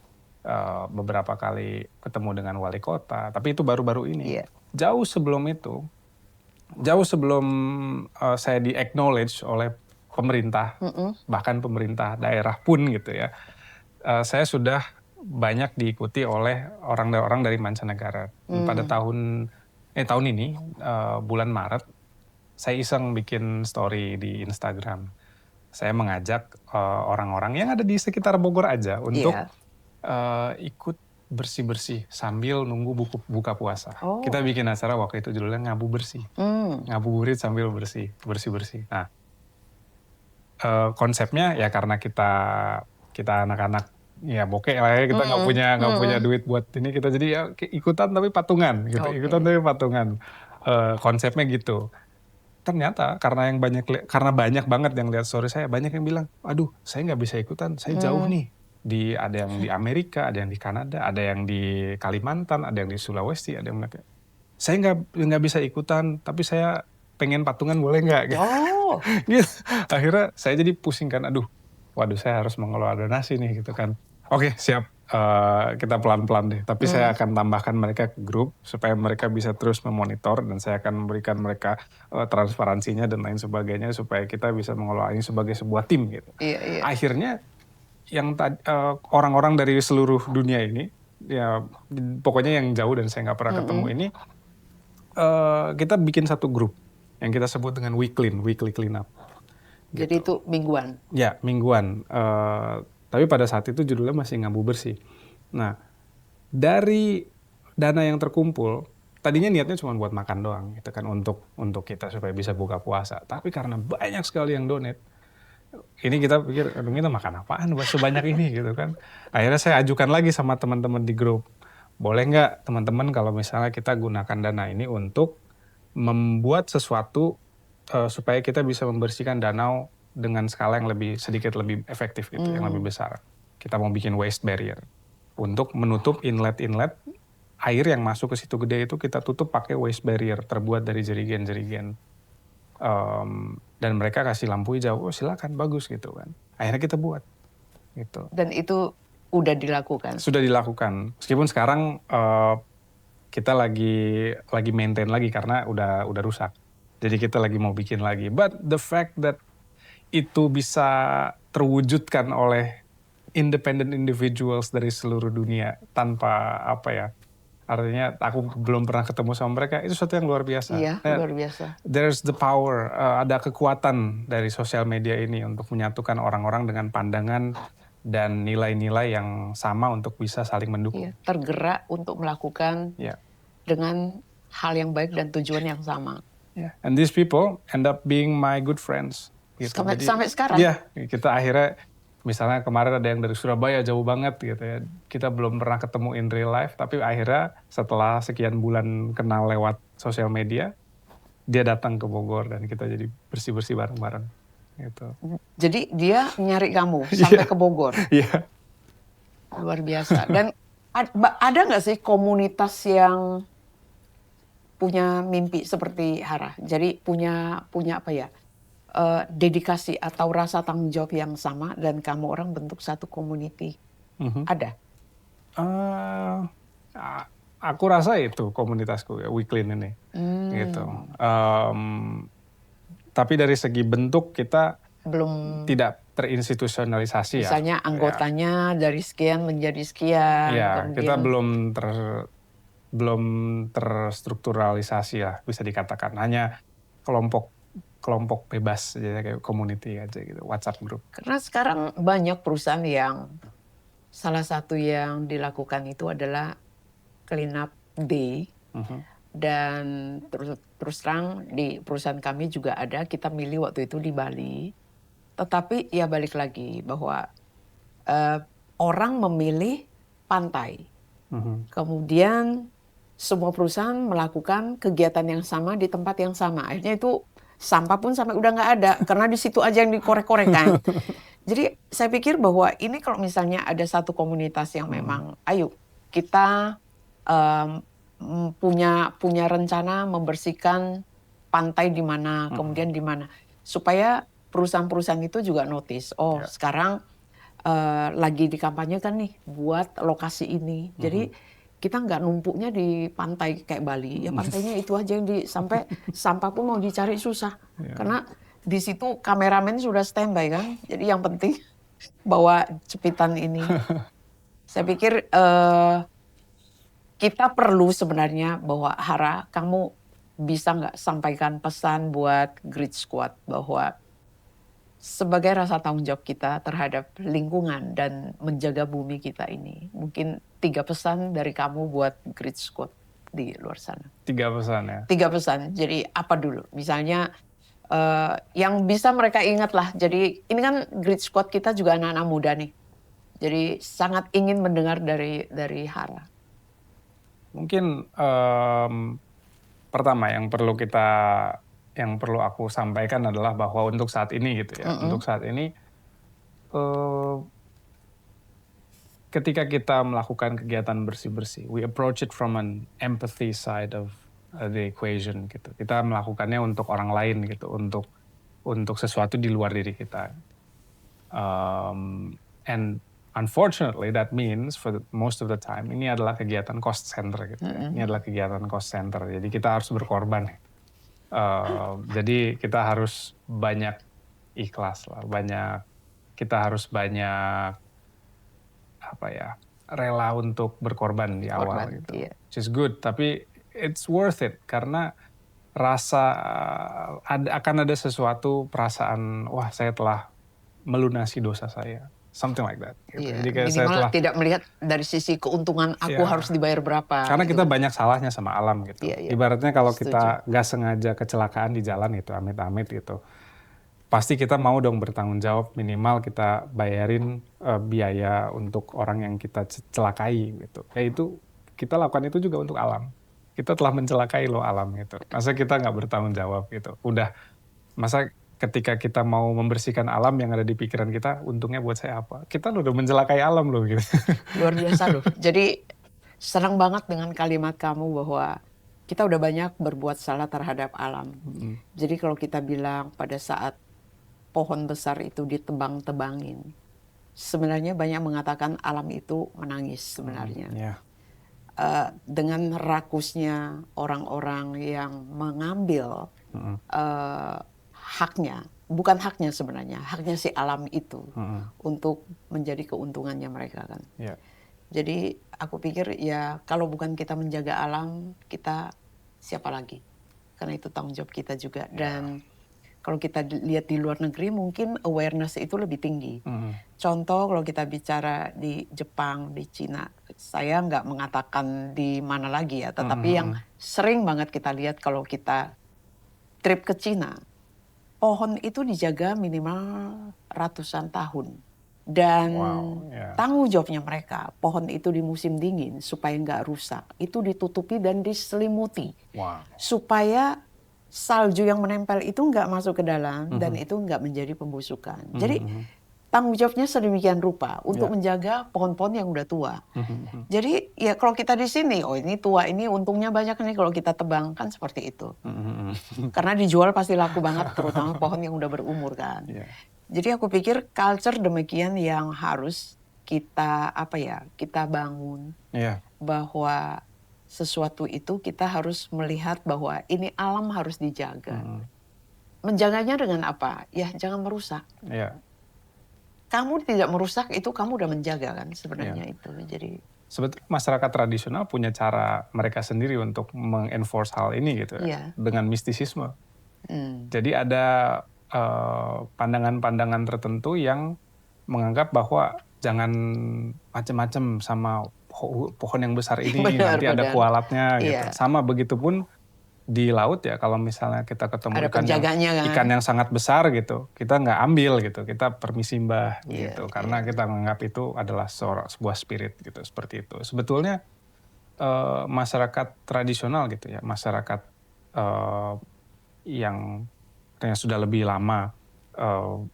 beberapa kali ketemu dengan wali kota, tapi itu baru-baru ini. Jauh sebelum itu, jauh sebelum saya di-acknowledge oleh pemerintah, bahkan pemerintah daerah pun gitu ya, saya sudah banyak diikuti oleh orang-orang dari mancanegara. Pada tahun ini, bulan Maret, saya iseng bikin story di Instagram. Saya mengajak orang-orang yang ada di sekitar Bogor aja untuk ikut bersih-bersih sambil nunggu buka puasa. Kita bikin acara waktu itu judulnya Ngabu Bersih. Ngabuburit sambil bersih-bersih. Nah, konsepnya ya karena kita kita anak-anak ya bokeh lah ya, kita nggak punya duit buat ini, kita jadi ya ikutan tapi patungan gitu, Oke. ikutan tapi patungan. Konsepnya gitu. Ternyata karena banyak banget yang lihat story saya, banyak yang bilang, aduh saya nggak bisa ikutan, saya jauh nih. Ada yang di Amerika, ada yang di Kanada, ada yang di Kalimantan, ada yang di Sulawesi, ada yang saya nggak bisa ikutan, tapi saya pengen patungan boleh nggak? Gitu. Oh, Gitu. Akhirnya saya jadi pusing kan, waduh saya harus mengelola donasi nih gitu kan. Oke siap, kita pelan-pelan deh. Tapi saya akan tambahkan mereka ke grup supaya mereka bisa terus memonitor dan saya akan memberikan mereka transparansinya dan lain sebagainya supaya kita bisa mengelola ini sebagai sebuah tim gitu. iya. Akhirnya orang-orang dari seluruh dunia ini, ya pokoknya yang jauh dan saya nggak pernah ketemu ini, kita bikin satu grup yang kita sebut dengan weekly cleanup. Jadi itu mingguan. Ya, mingguan. Tapi pada saat itu judulnya masih Ngambu Bersih. Nah, dari dana yang terkumpul, tadinya niatnya cuma buat makan doang, gitu kan, untuk kita supaya bisa buka puasa. Tapi karena banyak sekali yang donate, ini kita pikir, aduh kita makan apaan sebanyak ini gitu kan. Akhirnya saya ajukan lagi sama teman-teman di grup, boleh nggak teman-teman kalau misalnya kita gunakan dana ini untuk membuat sesuatu supaya kita bisa membersihkan danau dengan skala yang sedikit lebih efektif gitu, yang lebih besar. Kita mau bikin waste barrier untuk menutup inlet-inlet air yang masuk ke situ gede itu, kita tutup pakai waste barrier terbuat dari jerigen-jerigen. Dan mereka kasih lampu hijau, oh silakan, bagus gitu kan. Akhirnya kita buat gitu. Dan itu udah dilakukan. Sudah dilakukan. Meskipun sekarang kita lagi maintain lagi karena udah rusak. Jadi kita lagi mau bikin lagi. But the fact that itu bisa terwujudkan oleh independent individuals dari seluruh dunia tanpa artinya aku belum pernah ketemu sama mereka, itu sesuatu yang luar biasa. Iya, luar biasa. There's the power, ada kekuatan dari sosial media ini untuk menyatukan orang-orang dengan pandangan dan nilai-nilai yang sama untuk bisa saling mendukung. Iya, tergerak untuk melakukan dengan hal yang baik dan tujuan yang sama. And these people end up being my good friends. Gitu. Sampai sekarang? Iya, kita akhirnya misalnya kemarin ada yang dari Surabaya jauh banget gitu ya. Kita belum pernah ketemu in real life, tapi akhirnya setelah sekian bulan kenal lewat sosial media, dia datang ke Bogor dan kita jadi bersih-bersih bareng-bareng. Gitu. Jadi dia nyari kamu sampai ke Bogor? Iya. Luar biasa. Dan ada nggak sih komunitas yang punya mimpi seperti Hara? Jadi punya dedikasi atau rasa tanggung jawab yang sama dan kamu orang bentuk satu community. Ada? Aku rasa itu komunitasku ya, Weekly ini. Gitu. Tapi dari segi bentuk kita belum tidak terinstitusionalisasi. Misalnya anggotanya dari sekian menjadi sekian. Ya, kemudian kita belum terstrukturalisasi lah bisa dikatakan. Hanya kelompok bebas aja kayak community aja gitu, WhatsApp group. Karena sekarang banyak perusahaan yang salah satu yang dilakukan itu adalah clean up day. Dan terus terang di perusahaan kami juga ada, kita milih waktu itu di Bali. Tetapi ya balik lagi bahwa orang memilih pantai. Kemudian semua perusahaan melakukan kegiatan yang sama di tempat yang sama. Akhirnya itu sampah pun sampai udah nggak ada karena di situ aja yang dikorek-korek kan. Jadi saya pikir bahwa ini kalau misalnya ada satu komunitas yang memang, ayo kita punya rencana membersihkan pantai di mana, kemudian di mana, supaya perusahaan-perusahaan itu juga notice. Oh sekarang lagi dikampanyekan nih buat lokasi ini. Jadi kita nggak numpuknya di pantai kayak Bali, ya pantainya itu aja yang sampai sampah pun mau dicari susah. Karena di situ kameramen sudah standby kan, jadi yang penting bawa jepitan ini. Saya pikir kita perlu sebenarnya bahwa Hara, kamu bisa nggak sampaikan pesan buat Grit Squad bahwa sebagai rasa tanggung jawab kita terhadap lingkungan dan menjaga bumi kita ini. Mungkin 3 pesan dari kamu buat Grit Squad di luar sana. 3 pesan ya? 3 pesan. Jadi apa dulu? Misalnya yang bisa mereka ingat lah. Jadi ini kan Grit Squad kita juga anak-anak muda nih. Jadi sangat ingin mendengar dari Hara. Mungkin pertama yang perlu aku sampaikan adalah bahwa untuk saat ini gitu ya, untuk saat ini eh, ketika kita melakukan kegiatan bersih-bersih, we approach it from an empathy side of the equation gitu. Kita melakukannya untuk orang lain gitu, untuk sesuatu di luar diri kita. And unfortunately that means for most of the time ini adalah kegiatan cost center gitu ya. Ini adalah kegiatan cost center. Jadi kita harus berkorban. Jadi kita harus banyak ikhlas lah, kita harus banyak rela untuk berkorban di awal gitu. Iya. Which is good, tapi it's worth it karena akan ada sesuatu perasaan, wah saya telah melunasi dosa saya. Something like that. Gitu. Iya. Jadi kayak Minimal tidak melihat dari sisi keuntungan aku harus dibayar berapa. Karena gitu kita kan. banyak salahnya sama alam gitu. Iya, iya. Ibaratnya kalau kita gak sengaja kecelakaan di jalan gitu, amit-amit gitu. Pasti kita mau dong bertanggung jawab, minimal kita bayarin biaya untuk orang yang kita celakai gitu. Ya itu, kita lakukan itu juga untuk alam. Kita telah mencelakai loh alam gitu. Masa kita gak bertanggung jawab gitu. Masa ketika kita mau membersihkan alam yang ada di pikiran kita, untungnya buat saya apa? Kita udah mencelakai alam loh gitu. Luar biasa loh. Jadi senang banget dengan kalimat kamu bahwa kita udah banyak berbuat salah terhadap alam. Jadi kalau kita bilang pada saat pohon besar itu ditebang-tebangin, sebenarnya banyak mengatakan alam itu menangis sebenarnya. Yeah. Dengan rakusnya orang-orang yang mengambil haknya, bukan haknya sebenarnya, haknya si alam itu untuk menjadi keuntungannya mereka kan. Yeah. Jadi aku pikir ya kalau bukan kita menjaga alam, kita siapa lagi? Karena itu tanggung jawab kita juga. Dan kalau kita lihat di luar negeri mungkin awareness itu lebih tinggi. Contoh kalau kita bicara di Jepang, di Cina, saya nggak mengatakan di mana lagi ya, tetapi yang sering banget kita lihat kalau kita trip ke Cina, pohon itu dijaga minimal ratusan tahun. Dan tanggung jawabnya mereka, pohon itu di musim dingin supaya nggak rusak, itu ditutupi dan diselimuti. Supaya salju yang menempel itu nggak masuk ke dalam dan itu nggak menjadi pembusukan. Jadi tanggung jawabnya sedemikian rupa untuk menjaga pohon-pohon yang udah tua. Jadi ya kalau kita di sini, oh ini tua, ini untungnya banyak nih kalau kita tebang, kan seperti itu. Karena dijual pasti laku banget, terutama pohon yang udah berumur kan. Jadi aku pikir culture demikian yang harus kita kita bangun. Bahwa sesuatu itu kita harus melihat bahwa ini alam harus dijaga. Menjaganya dengan apa? Ya jangan merusak. Kamu tidak merusak itu kamu udah menjaga kan sebenarnya itu. Jadi sebetulnya masyarakat tradisional punya cara mereka sendiri untuk mengenforce hal ini gitu ya, dengan mistisisme. Jadi ada pandangan-pandangan tertentu yang menganggap bahwa jangan macam-macam sama pohon yang besar ini, nanti ada kualatnya gitu. Sama begitupun di laut ya, kalau misalnya kita ketemu ikan yang sangat besar gitu, kita nggak ambil gitu, kita permisi mbah gitu, karena kita menganggap itu adalah sebuah spirit gitu, seperti itu. Sebetulnya masyarakat tradisional gitu ya, masyarakat yang sudah lebih lama,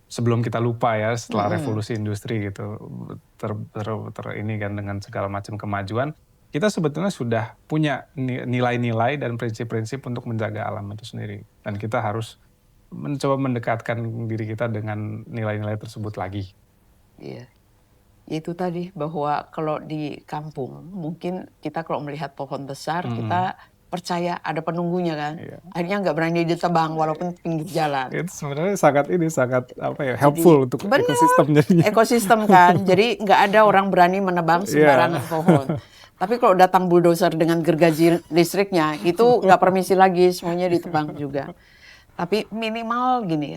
sebelum kita lupa ya, setelah revolusi industri gitu, ini kan dengan segala macam kemajuan, kita sebetulnya sudah punya nilai-nilai dan prinsip-prinsip untuk menjaga alam itu sendiri. Dan kita harus mencoba mendekatkan diri kita dengan nilai-nilai tersebut lagi. Iya. Itu tadi bahwa kalau di kampung, mungkin kita kalau melihat pohon besar, kita percaya ada penunggunya kan. Akhirnya nggak berani ditebang walaupun pinggir jalan. Itu sebenarnya sangat helpful untuk ekosistem jadinya. Ekosistem kan. Jadi nggak ada orang berani menebang sembarangan pohon. Tapi kalau datang bulldozer dengan gergaji listriknya, itu nggak permisi lagi, semuanya ditebang juga. Tapi minimal gini,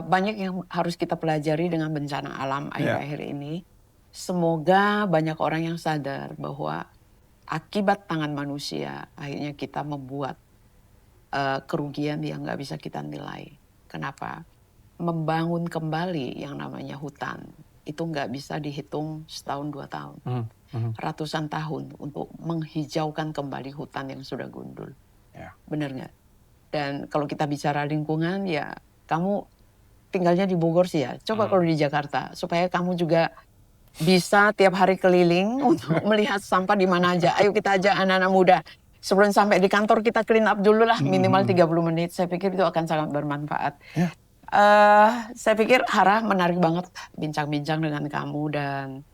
banyak yang harus kita pelajari dengan bencana alam akhir-akhir ini. Semoga banyak orang yang sadar bahwa akibat tangan manusia, akhirnya kita membuat kerugian yang nggak bisa kita nilai. Kenapa? Membangun kembali yang namanya hutan, itu nggak bisa dihitung setahun 2 tahun. Ratusan tahun untuk menghijaukan kembali hutan yang sudah gundul. Ya. Benar nggak? Dan kalau kita bicara lingkungan, ya kamu tinggalnya di Bogor sih ya. Coba kalau di Jakarta, supaya kamu juga bisa tiap hari keliling untuk melihat sampah di mana aja. Ayo kita ajak anak-anak muda. Sebelum sampai di kantor kita clean up dulu lah, minimal 30 menit. Saya pikir itu akan sangat bermanfaat. Ya. Saya pikir Hara menarik banget bincang-bincang dengan kamu, dan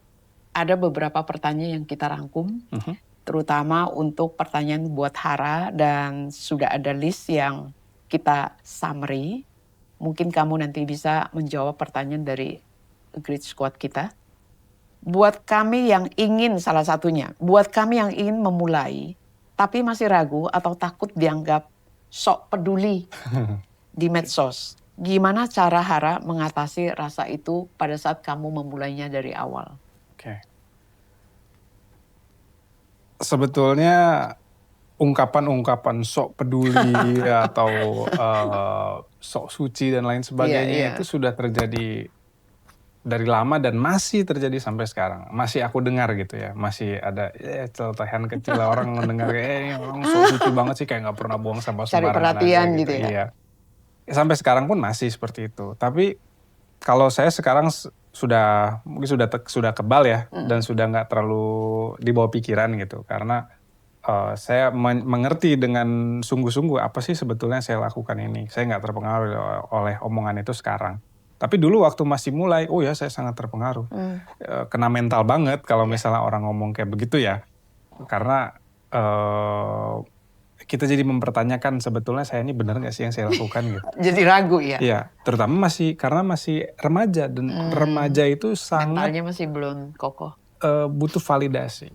ada beberapa pertanyaan yang kita rangkum, terutama untuk pertanyaan buat Hara, dan sudah ada list yang kita summary. Mungkin kamu nanti bisa menjawab pertanyaan dari Great Squad kita. Buat kami yang ingin, salah satunya, buat kami yang ingin memulai, tapi masih ragu atau takut dianggap sok peduli di medsos. Gimana cara Hara mengatasi rasa itu pada saat kamu memulainya dari awal? Oke. Sebetulnya ungkapan-ungkapan sok peduli atau sok suci dan lain sebagainya itu sudah terjadi dari lama dan masih terjadi sampai sekarang. Masih aku dengar gitu ya. Masih ada celotehan kecil orang mendengar kayak orang sok suci banget sih, kayak nggak pernah buang sampah sembarangan. Cari perhatian aja, gitu ya. Iya. Sampai sekarang pun masih seperti itu. Tapi kalau saya sekarang mungkin sudah kebal ya, dan sudah nggak terlalu dibawa pikiran gitu, karena saya mengerti dengan sungguh-sungguh apa sih sebetulnya saya lakukan ini. Saya nggak terpengaruh oleh omongan itu sekarang. Tapi dulu waktu masih mulai, oh ya saya sangat terpengaruh. Kena mental banget kalau misalnya orang ngomong kayak begitu ya. Karena kita jadi mempertanyakan sebetulnya saya ini benar nggak sih yang saya lakukan gitu. Jadi ragu ya? Iya, terutama karena masih remaja, dan remaja itu sangat mentalnya masih belum kokoh. Butuh validasi.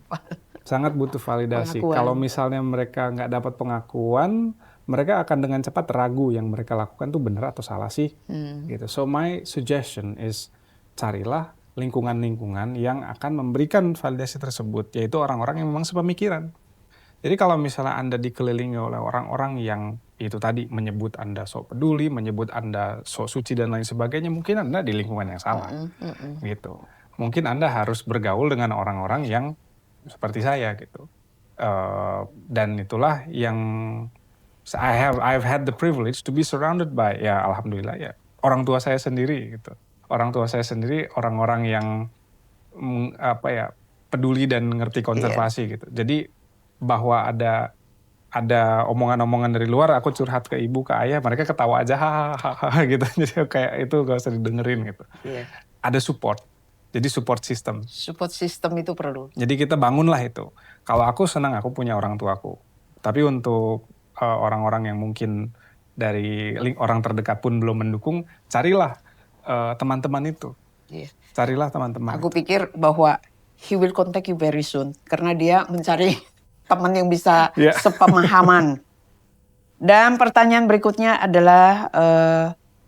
Sangat butuh validasi. Pengakuan. Kalau misalnya mereka nggak dapat pengakuan, mereka akan dengan cepat ragu yang mereka lakukan tuh benar atau salah sih. Gitu. So my suggestion is carilah lingkungan-lingkungan yang akan memberikan validasi tersebut, yaitu orang-orang yang memang sepemikiran. Jadi kalau misalnya Anda dikelilingi oleh orang-orang yang itu tadi menyebut Anda sok peduli, menyebut Anda sok suci dan lain sebagainya, mungkin Anda di lingkungan yang salah. Gitu. Mungkin Anda harus bergaul dengan orang-orang yang seperti saya gitu. Dan itulah yang I've had the privilege to be surrounded by, ya alhamdulillah ya, orang tua saya sendiri gitu. Orang tua saya sendiri orang-orang yang peduli dan ngerti konservasi gitu. Jadi bahwa ada omongan-omongan dari luar, aku curhat ke ibu, ke ayah, mereka ketawa aja hahaha gitu. Jadi kayak itu gak usah didengerin gitu. Ada support. Jadi support system. Support system itu perlu. Jadi kita bangunlah itu. Kalau aku senang aku punya orang tuaku. Tapi untuk orang-orang yang mungkin dari orang terdekat pun belum mendukung, carilah teman-teman itu. Carilah teman-teman. Aku pikir bahwa he will contact you very soon. Karena dia mencari teman yang bisa sepemahaman. Dan pertanyaan berikutnya adalah,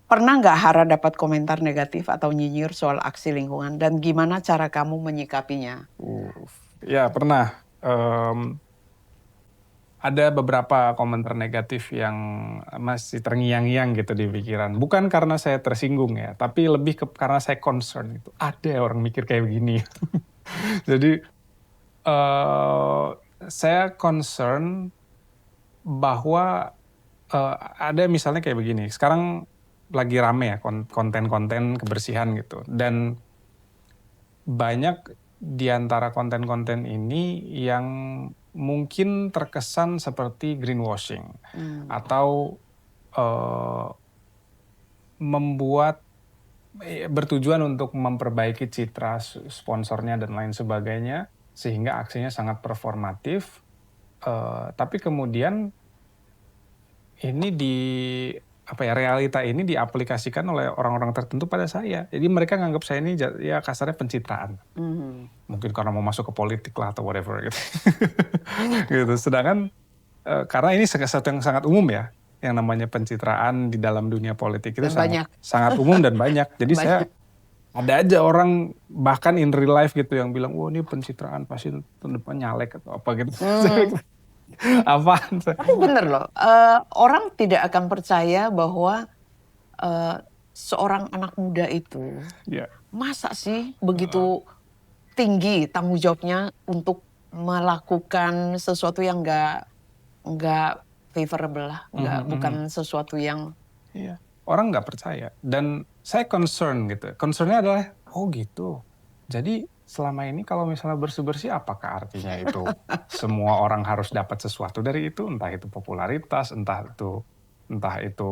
pernah nggak Hara dapat komentar negatif atau nyinyir soal aksi lingkungan, dan gimana cara kamu menyikapinya? Ya pernah. Ada beberapa komentar negatif yang masih terngiang-ngiang gitu di pikiran. Bukan karena saya tersinggung ya, tapi lebih karena saya concern itu. Ada orang mikir kayak begini. Jadi saya concern bahwa ada misalnya kayak begini. Sekarang lagi rame ya konten-konten kebersihan gitu. Dan banyak di antara konten-konten ini yang mungkin terkesan seperti greenwashing. Atau bertujuan untuk memperbaiki citra sponsornya dan lain sebagainya. Sehingga aksinya sangat performatif. Tapi kemudian ini realita ini diaplikasikan oleh orang-orang tertentu pada saya. Jadi mereka nganggap saya ini ya kasarnya pencitraan. Mungkin karena mau masuk ke politik lah atau whatever gitu. Gitu. Sedangkan karena ini sesuatu yang sangat umum ya, yang namanya pencitraan di dalam dunia politik itu sangat umum dan banyak. Jadi saya ada aja orang bahkan in real life gitu yang bilang, wah ini pencitraan pasti depan nyalek atau apa gitu. Apaan? Tapi bener loh, orang tidak akan percaya bahwa seorang anak muda itu Ya. masa sih begitu tinggi tanggung jawabnya untuk melakukan sesuatu yang nggak favorable lah, bukan sesuatu yang Iya. Orang nggak percaya. Dan saya concern gitu. Concernnya adalah, oh gitu. Jadi selama ini kalau misalnya bersih-bersih, apakah artinya itu semua orang harus dapat sesuatu dari itu? Entah itu popularitas, entah itu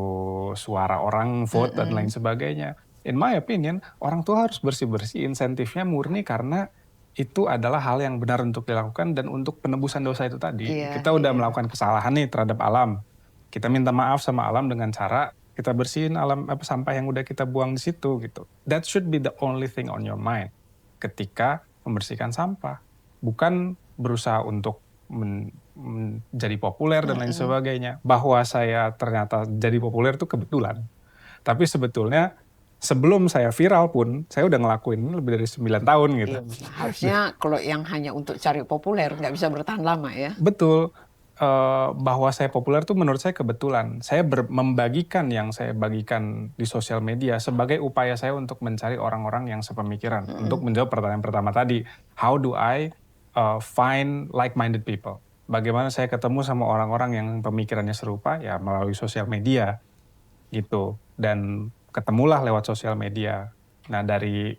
suara orang vote dan lain sebagainya. In my opinion, orang tua harus bersih-bersih, insentifnya murni karena itu adalah hal yang benar untuk dilakukan dan untuk penebusan dosa itu tadi. Iya, Kita udah iya. melakukan kesalahan nih terhadap alam. Kita minta maaf sama alam dengan cara kita bersihin sampah yang udah kita buang di situ gitu. That should be the only thing on your mind ketika membersihkan sampah. Bukan berusaha untuk menjadi populer dan lain sebagainya. Bahwa saya ternyata jadi populer itu kebetulan. Tapi sebetulnya sebelum saya viral pun, saya udah ngelakuin ini lebih dari 9 tahun gitu. Iya, harusnya kalau yang hanya untuk cari populer nggak bisa bertahan lama ya. Betul. Bahwa saya populer tuh menurut saya kebetulan. Saya membagikan yang saya bagikan di sosial media sebagai upaya saya untuk mencari orang-orang yang sepemikiran. Untuk menjawab pertanyaan pertama tadi, how do I find like-minded people? Bagaimana saya ketemu sama orang-orang yang pemikirannya serupa? Ya melalui sosial media gitu. Dan ketemulah lewat sosial media. Nah dari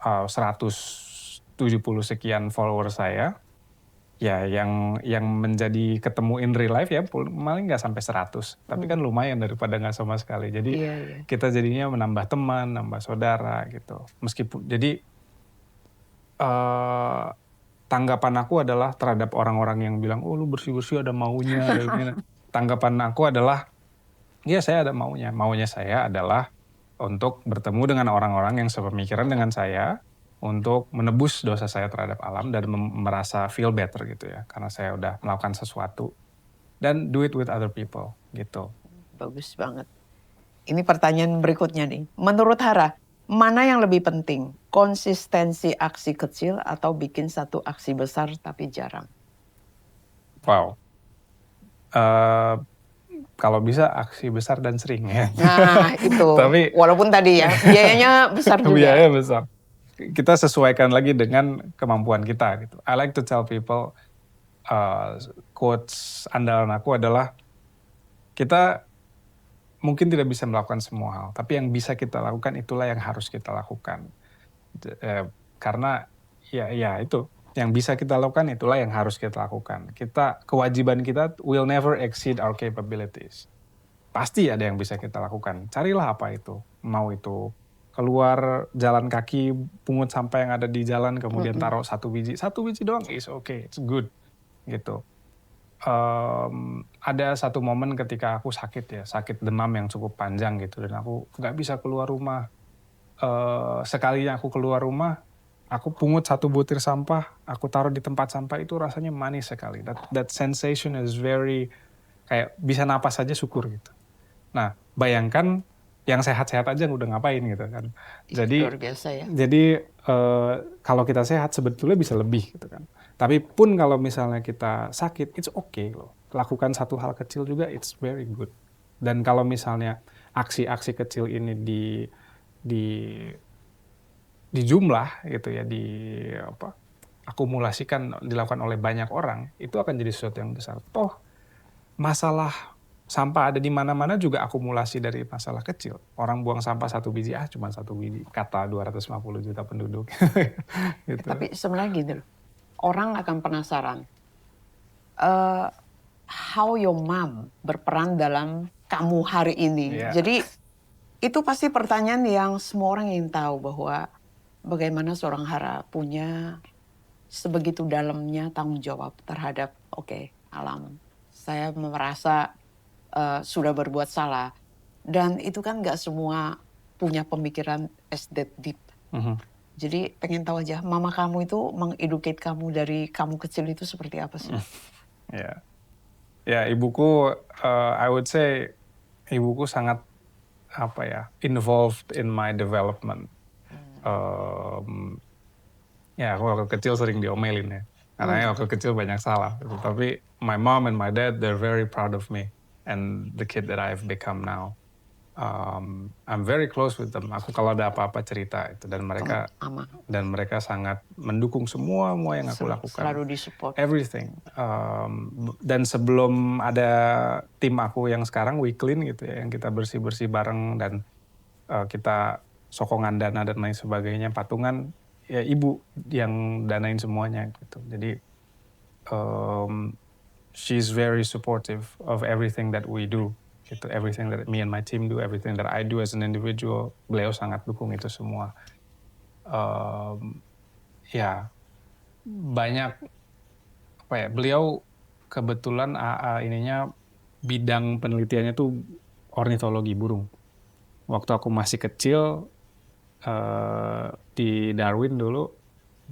170 sekian follower saya, ya yang menjadi ketemu in real life ya paling nggak sampai 100. Tapi kan lumayan daripada nggak sama sekali. Jadi Iya. kita jadinya menambah teman, nambah saudara gitu. Meskipun jadi tanggapan aku adalah terhadap orang-orang yang bilang, oh lu bersih-bersih ada maunya. Tanggapan aku adalah, ya saya ada maunya. Maunya saya adalah untuk bertemu dengan orang-orang yang sepemikiran dengan saya, untuk menebus dosa saya terhadap alam dan merasa feel better gitu ya. Karena saya udah melakukan sesuatu. Dan do it with other people gitu. Bagus banget. Ini pertanyaan berikutnya nih. Menurut Hara, mana yang lebih penting? Konsistensi aksi kecil atau bikin satu aksi besar tapi jarang? Wow. Kalau bisa aksi besar dan sering ya. Nah itu, Tapi walaupun tadi ya biayanya besar juga. biayanya besar. Kita sesuaikan lagi dengan kemampuan kita gitu. I like to tell people, quotes andalan aku adalah, kita mungkin tidak bisa melakukan semua hal, tapi yang bisa kita lakukan itulah yang harus kita lakukan. Karena ya itu, yang bisa kita lakukan itulah yang harus kita lakukan. Kewajiban kita will never exceed our capabilities. Pasti ada yang bisa kita lakukan. Carilah apa itu. Mau itu keluar jalan kaki, pungut sampah yang ada di jalan, kemudian taruh satu biji doang is okay, it's good gitu. Ada satu momen ketika aku sakit demam yang cukup panjang gitu, dan aku nggak bisa keluar rumah. Sekalinya aku keluar rumah, aku pungut satu butir sampah, aku taruh di tempat sampah, itu rasanya manis sekali. That sensation is very, kayak bisa napas saja syukur gitu. Nah, bayangkan yang sehat-sehat aja udah ngapain gitu kan. Jadi luar biasa ya. Jadi kalau kita sehat sebetulnya bisa lebih gitu kan. Tapi pun kalau misalnya kita sakit, it's okay loh. Lakukan satu hal kecil juga, it's very good. Dan kalau misalnya aksi-aksi kecil ini di jumlah gitu ya, akumulasikan, dilakukan oleh banyak orang, itu akan jadi sesuatu yang besar. Toh masalah sampah ada di mana-mana juga akumulasi dari masalah kecil. Orang buang sampah satu biji, cuma satu biji, kata 250 juta penduduk. Gitu. Tapi sebenarnya gini loh, orang akan penasaran, how your mom berperan dalam kamu hari ini. Yeah. Jadi itu pasti pertanyaan yang semua orang ingin tahu, bahwa bagaimana seorang Hara punya sebegitu dalamnya tanggung jawab terhadap alam. Saya merasa sudah berbuat salah, dan itu kan nggak semua punya pemikiran as that deep. Jadi pengen tahu aja, mama kamu itu mengeducate kamu dari kamu kecil itu seperti apa sih? Ya, ibuku, I would say ibuku sangat involved in my development. Aku waktu kecil sering diomelin ya, karena waktu kecil banyak salah. Tapi my mom and my dad, they're very proud of me and the kid that I've become now. I'm very close with them. Aku kalau ada apa-apa cerita itu dan Aman. mereka sangat mendukung semua yang aku lakukan. Selalu disupport. Everything. Dan sebelum ada tim aku yang sekarang Weeklin gitu ya, yang kita bersih-bersih bareng dan kita sokongan dana dan lain sebagainya, patungan, ya ibu yang danain semuanya gitu. Jadi she's very supportive of everything that we do. Gitu, everything that me and my team do, everything that I do as an individual, beliau sangat dukung itu semua. Ya banyak apa ya, beliau kebetulan ininya bidang penelitiannya tuh ornitologi burung. Waktu aku masih kecil di Darwin dulu,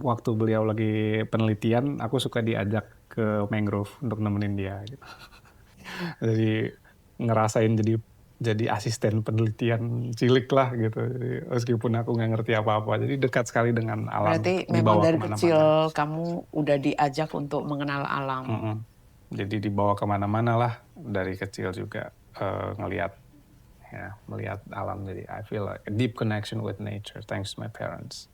waktu beliau lagi penelitian, aku suka diajak ke mangrove untuk nemenin dia. Gitu. Jadi ngerasain jadi asisten penelitian cilik lah gitu. Jadi, meskipun aku nggak ngerti apa-apa, jadi dekat sekali dengan alam. Berarti memang Dibawa dari kemana-mana. kecil kamu udah diajak untuk mengenal alam. Jadi dibawa kemana-mana lah dari kecil juga melihat alam. Jadi I feel like a deep connection with nature thanks to my parents.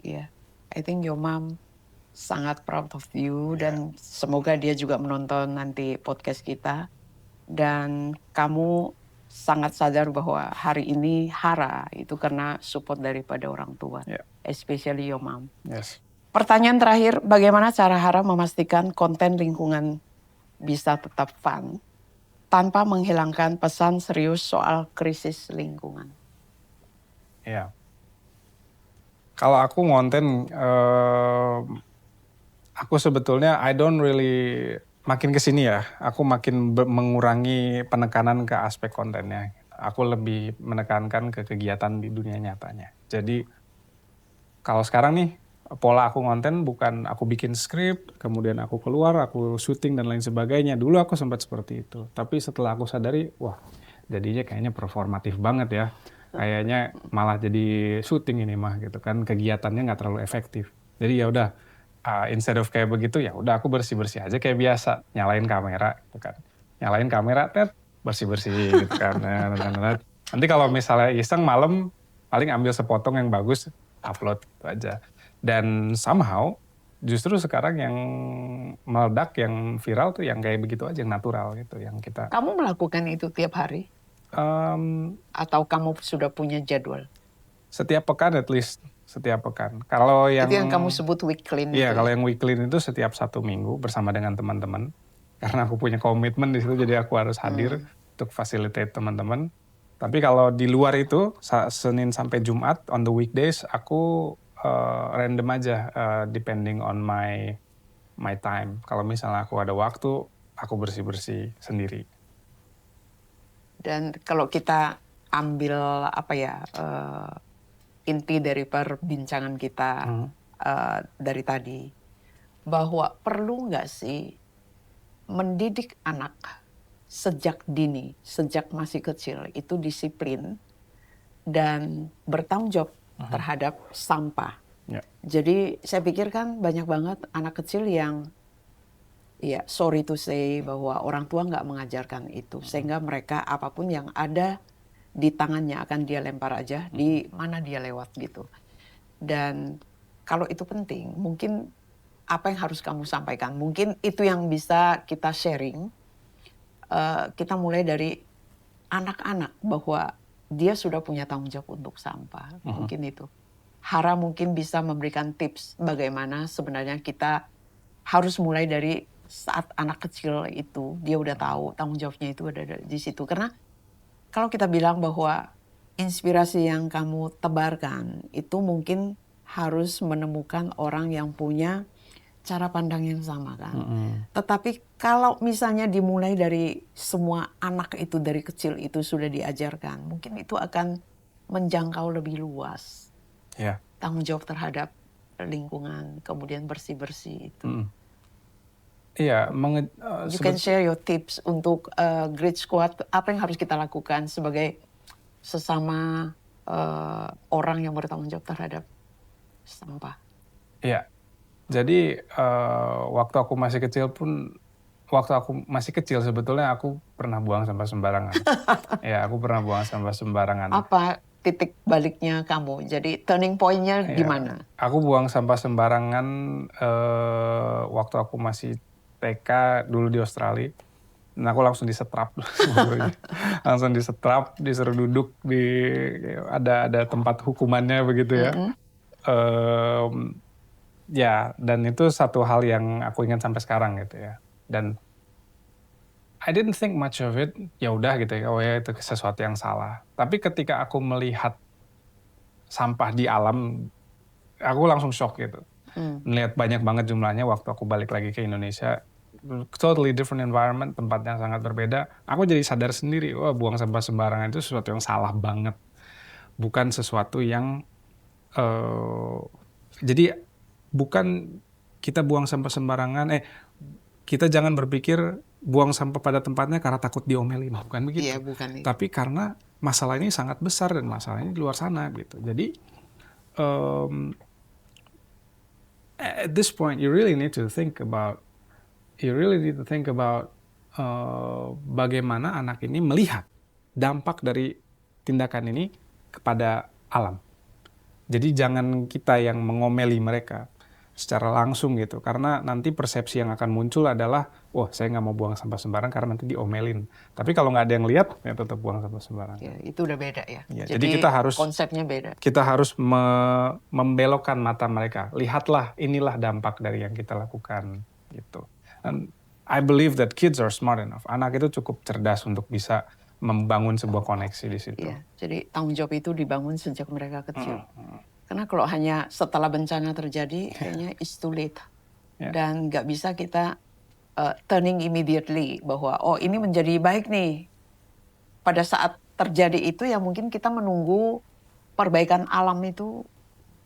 Iya, I think your mom sangat proud of you dan semoga dia juga menonton nanti podcast kita. Dan kamu sangat sadar bahwa hari ini Hara itu karena support daripada orang tua, especially your mom. Yes. Pertanyaan terakhir, bagaimana cara Hara memastikan konten lingkungan bisa tetap fun tanpa menghilangkan pesan serius soal krisis lingkungan? Ya. Kalau aku ngonten, aku sebetulnya I don't really makin kesini ya, aku makin mengurangi penekanan ke aspek kontennya. Aku lebih menekankan ke kegiatan di dunia nyatanya. Jadi kalau sekarang nih pola aku ngonten bukan aku bikin skrip, kemudian aku keluar, aku syuting dan lain sebagainya. Dulu aku sempat seperti itu. Tapi setelah aku sadari, wah jadinya kayaknya performatif banget ya. Kayaknya malah jadi syuting ini mah gitu kan, kegiatannya nggak terlalu efektif. Jadi ya udah. Instead of kayak begitu ya udah aku bersih-bersih aja kayak biasa, nyalain kamera gitu kan. Nyalain kamera, bersih-bersih gitu kan. Nanti kalau misalnya iseng malam paling ambil sepotong yang bagus, upload gitu aja. Dan somehow justru sekarang yang meledak, yang viral tuh yang kayak begitu aja, yang natural gitu, yang kita. Kamu melakukan itu tiap hari? Atau kamu sudah punya jadwal? Setiap pekan at least. Setiap pekan. Kalau yang itu yang kamu sebut Weeklin. Iya, kalau yang Weeklin itu setiap 1 minggu bersama dengan teman-teman. Karena aku punya komitmen di situ, jadi aku harus hadir untuk facilitate teman-teman. Tapi kalau di luar itu, Senin sampai Jumat, on the weekdays, aku random aja, depending on my time. Kalau misalnya aku ada waktu, aku bersih-bersih sendiri. Dan kalau kita ambil inti dari perbincangan kita dari tadi, bahwa perlu nggak sih mendidik anak sejak dini, sejak masih kecil itu disiplin dan bertanggung jawab terhadap sampah. Jadi saya pikir kan banyak banget anak kecil yang sorry to say bahwa orang tua nggak mengajarkan itu, sehingga mereka apapun yang ada di tangannya akan dia lempar aja di mana dia lewat gitu. Dan kalau itu penting, mungkin apa yang harus kamu sampaikan? Mungkin itu yang bisa kita sharing. Kita mulai dari anak-anak bahwa dia sudah punya tanggung jawab untuk sampah. Mungkin itu. Hara mungkin bisa memberikan tips bagaimana sebenarnya kita harus mulai dari saat anak kecil itu dia udah tahu tanggung jawabnya itu ada di situ. Karena kalau kita bilang bahwa inspirasi yang kamu tebarkan itu mungkin harus menemukan orang yang punya cara pandang yang sama kan. Tetapi kalau misalnya dimulai dari semua anak itu dari kecil itu sudah diajarkan, mungkin itu akan menjangkau lebih luas. Tanggung jawab terhadap lingkungan, kemudian bersih-bersih itu. Iya, you can share your tips untuk Great Squad, apa yang harus kita lakukan sebagai sesama orang yang bertanggung jawab terhadap sampah. Iya, jadi waktu aku masih kecil pun waktu aku masih kecil sebetulnya aku pernah buang sampah sembarangan. Ya, aku pernah buang sampah sembarangan. Apa titik baliknya kamu? Jadi turning point-nya di Ya, mana? aku buang sampah sembarangan waktu aku masih TK dulu di Australia. Dan aku langsung disetrap sama gurunya. Langsung disetrap, disuruh duduk di ada tempat hukumannya begitu ya. Ya, dan itu satu hal yang aku ingat sampai sekarang gitu ya. Dan I didn't think much of it. Ya udah gitu ya, oh ya itu sesuatu yang salah. Tapi ketika aku melihat sampah di alam, aku langsung shock gitu. Melihat banyak banget jumlahnya waktu aku balik lagi ke Indonesia. Totally different environment, tempat yang sangat berbeda. Aku jadi sadar sendiri, wah buang sampah sembarangan itu sesuatu yang salah banget. Bukan sesuatu yang jadi bukan kita buang sampah sembarangan, kita jangan berpikir buang sampah pada tempatnya karena takut diomelin, bukan begitu. Iya, bukan itu. Tapi karena masalah ini sangat besar dan masalahnya di luar sana gitu. Jadi at this point you really need to think about bagaimana anak ini melihat dampak dari tindakan ini kepada alam. Jadi jangan kita yang mengomeli mereka secara langsung gitu, karena nanti persepsi yang akan muncul adalah, wah saya nggak mau buang sampah sembarangan karena nanti diomelin. Tapi kalau nggak ada yang lihat, ya tetap buang sampah sembarangan. Ya, itu udah beda ya. Ya, jadi kita harus konsepnya beda. Kita harus membelokkan mata mereka. Lihatlah, inilah dampak dari yang kita lakukan gitu. And I believe that kids are smart enough. Anak itu cukup cerdas untuk bisa membangun sebuah koneksi di situ. Ya, jadi tanggung jawab itu dibangun sejak mereka kecil. Karena kalau hanya setelah bencana terjadi, kayaknya it's too late. Dan nggak bisa kita turning immediately bahwa oh ini menjadi baik nih. Pada saat terjadi itu ya mungkin kita menunggu perbaikan alam itu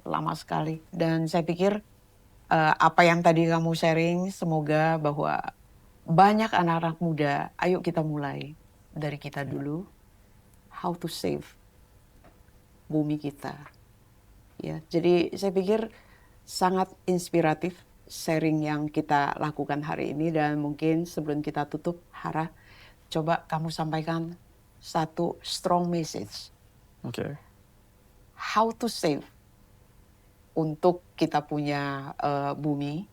lama sekali. Dan saya pikir apa yang tadi kamu sharing, semoga bahwa banyak anak-anak muda, ayo kita mulai dari kita dulu. How to save bumi kita. Ya, jadi saya pikir sangat inspiratif sharing yang kita lakukan hari ini. Dan mungkin sebelum kita tutup, Hara, coba kamu sampaikan satu strong message. Okay. How to save untuk kita punya bumi,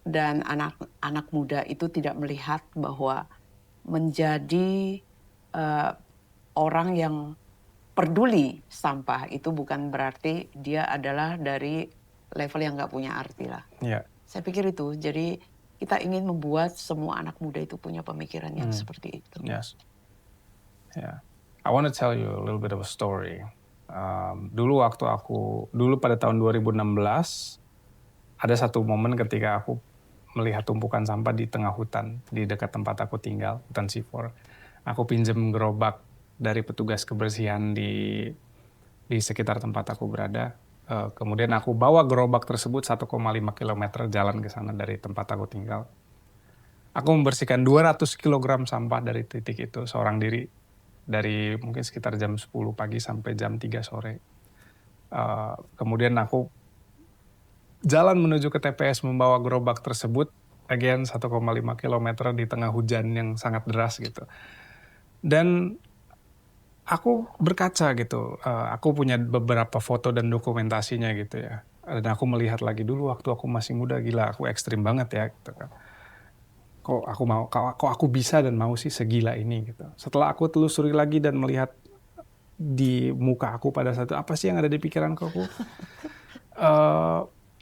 dan anak-anak muda itu tidak melihat bahwa menjadi orang yang peduli sampah itu bukan berarti dia adalah dari level yang nggak punya arti lah. Yeah. Saya pikir itu. Jadi kita ingin membuat semua anak muda itu punya pemikiran yang seperti itu. Yes. Yeah. I want to tell you a little bit of a story. Dulu pada tahun 2016 ada satu momen ketika aku melihat tumpukan sampah di tengah hutan di dekat tempat aku tinggal, hutan C4. Aku pinjam gerobak dari petugas kebersihan di sekitar tempat aku berada. Kemudian aku bawa gerobak tersebut 1,5 km jalan ke sana dari tempat aku tinggal. Aku membersihkan 200 kg sampah dari titik itu seorang diri, dari mungkin sekitar jam 10 pagi sampai jam 3 sore. Kemudian aku jalan menuju ke TPS membawa gerobak tersebut, again 1,5 km di tengah hujan yang sangat deras gitu. Dan aku berkaca gitu, aku punya beberapa foto dan dokumentasinya gitu ya. Dan aku melihat lagi dulu waktu aku masih muda, gila aku ekstrim banget ya gitu kan. Kok aku bisa dan mau sih segila ini gitu. Setelah aku telusuri lagi dan melihat di muka aku pada saat itu, apa sih yang ada di pikiranku aku?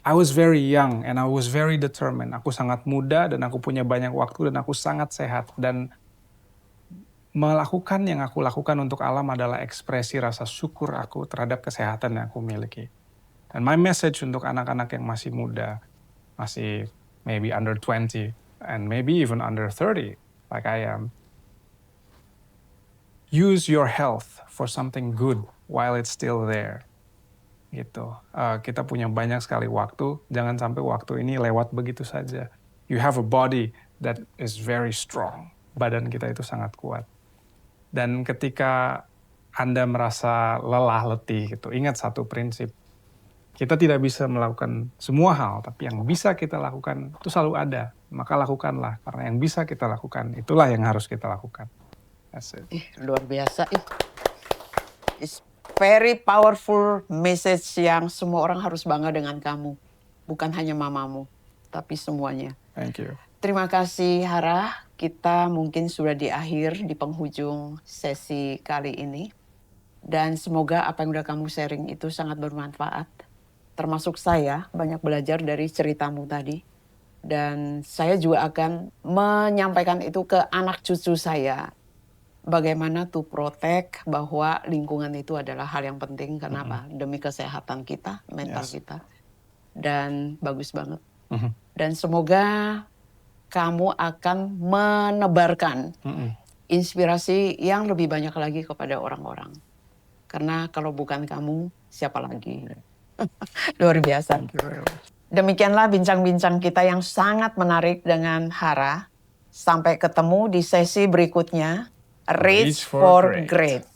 I was very young and I was very determined. Aku sangat muda dan aku punya banyak waktu dan aku sangat sehat. Dan melakukan yang aku lakukan untuk alam adalah ekspresi rasa syukur aku terhadap kesehatan yang aku miliki. And my message untuk anak-anak yang masih muda, masih maybe under 20 and maybe even under 30 like I am, use your health for something good while it's still there. Gitu. Kita punya banyak sekali waktu, jangan sampai waktu ini lewat begitu saja. You have a body that is very strong. Badan kita itu sangat kuat. Dan ketika Anda merasa lelah, letih gitu, ingat satu prinsip. Kita tidak bisa melakukan semua hal, tapi yang bisa kita lakukan itu selalu ada. Maka lakukanlah, karena yang bisa kita lakukan, itulah yang harus kita lakukan. That's it. Luar biasa. It's very powerful message yang semua orang harus bangga dengan kamu. Bukan hanya mamamu, tapi semuanya. Thank you. Terima kasih Hara. Kita mungkin sudah di akhir, di penghujung sesi kali ini. Dan semoga apa yang udah kamu sharing itu sangat bermanfaat. Termasuk saya banyak belajar dari ceritamu tadi. Dan saya juga akan menyampaikan itu ke anak cucu saya. Bagaimana to protect bahwa lingkungan itu adalah hal yang penting. Kenapa? Demi kesehatan kita, mental kita. Dan bagus banget. Dan semoga kamu akan menebarkan inspirasi yang lebih banyak lagi kepada orang-orang. Karena kalau bukan kamu, siapa lagi? Luar biasa. Thank you very much. Demikianlah bincang-bincang kita yang sangat menarik dengan Hara. Sampai ketemu di sesi berikutnya. Reach for Great.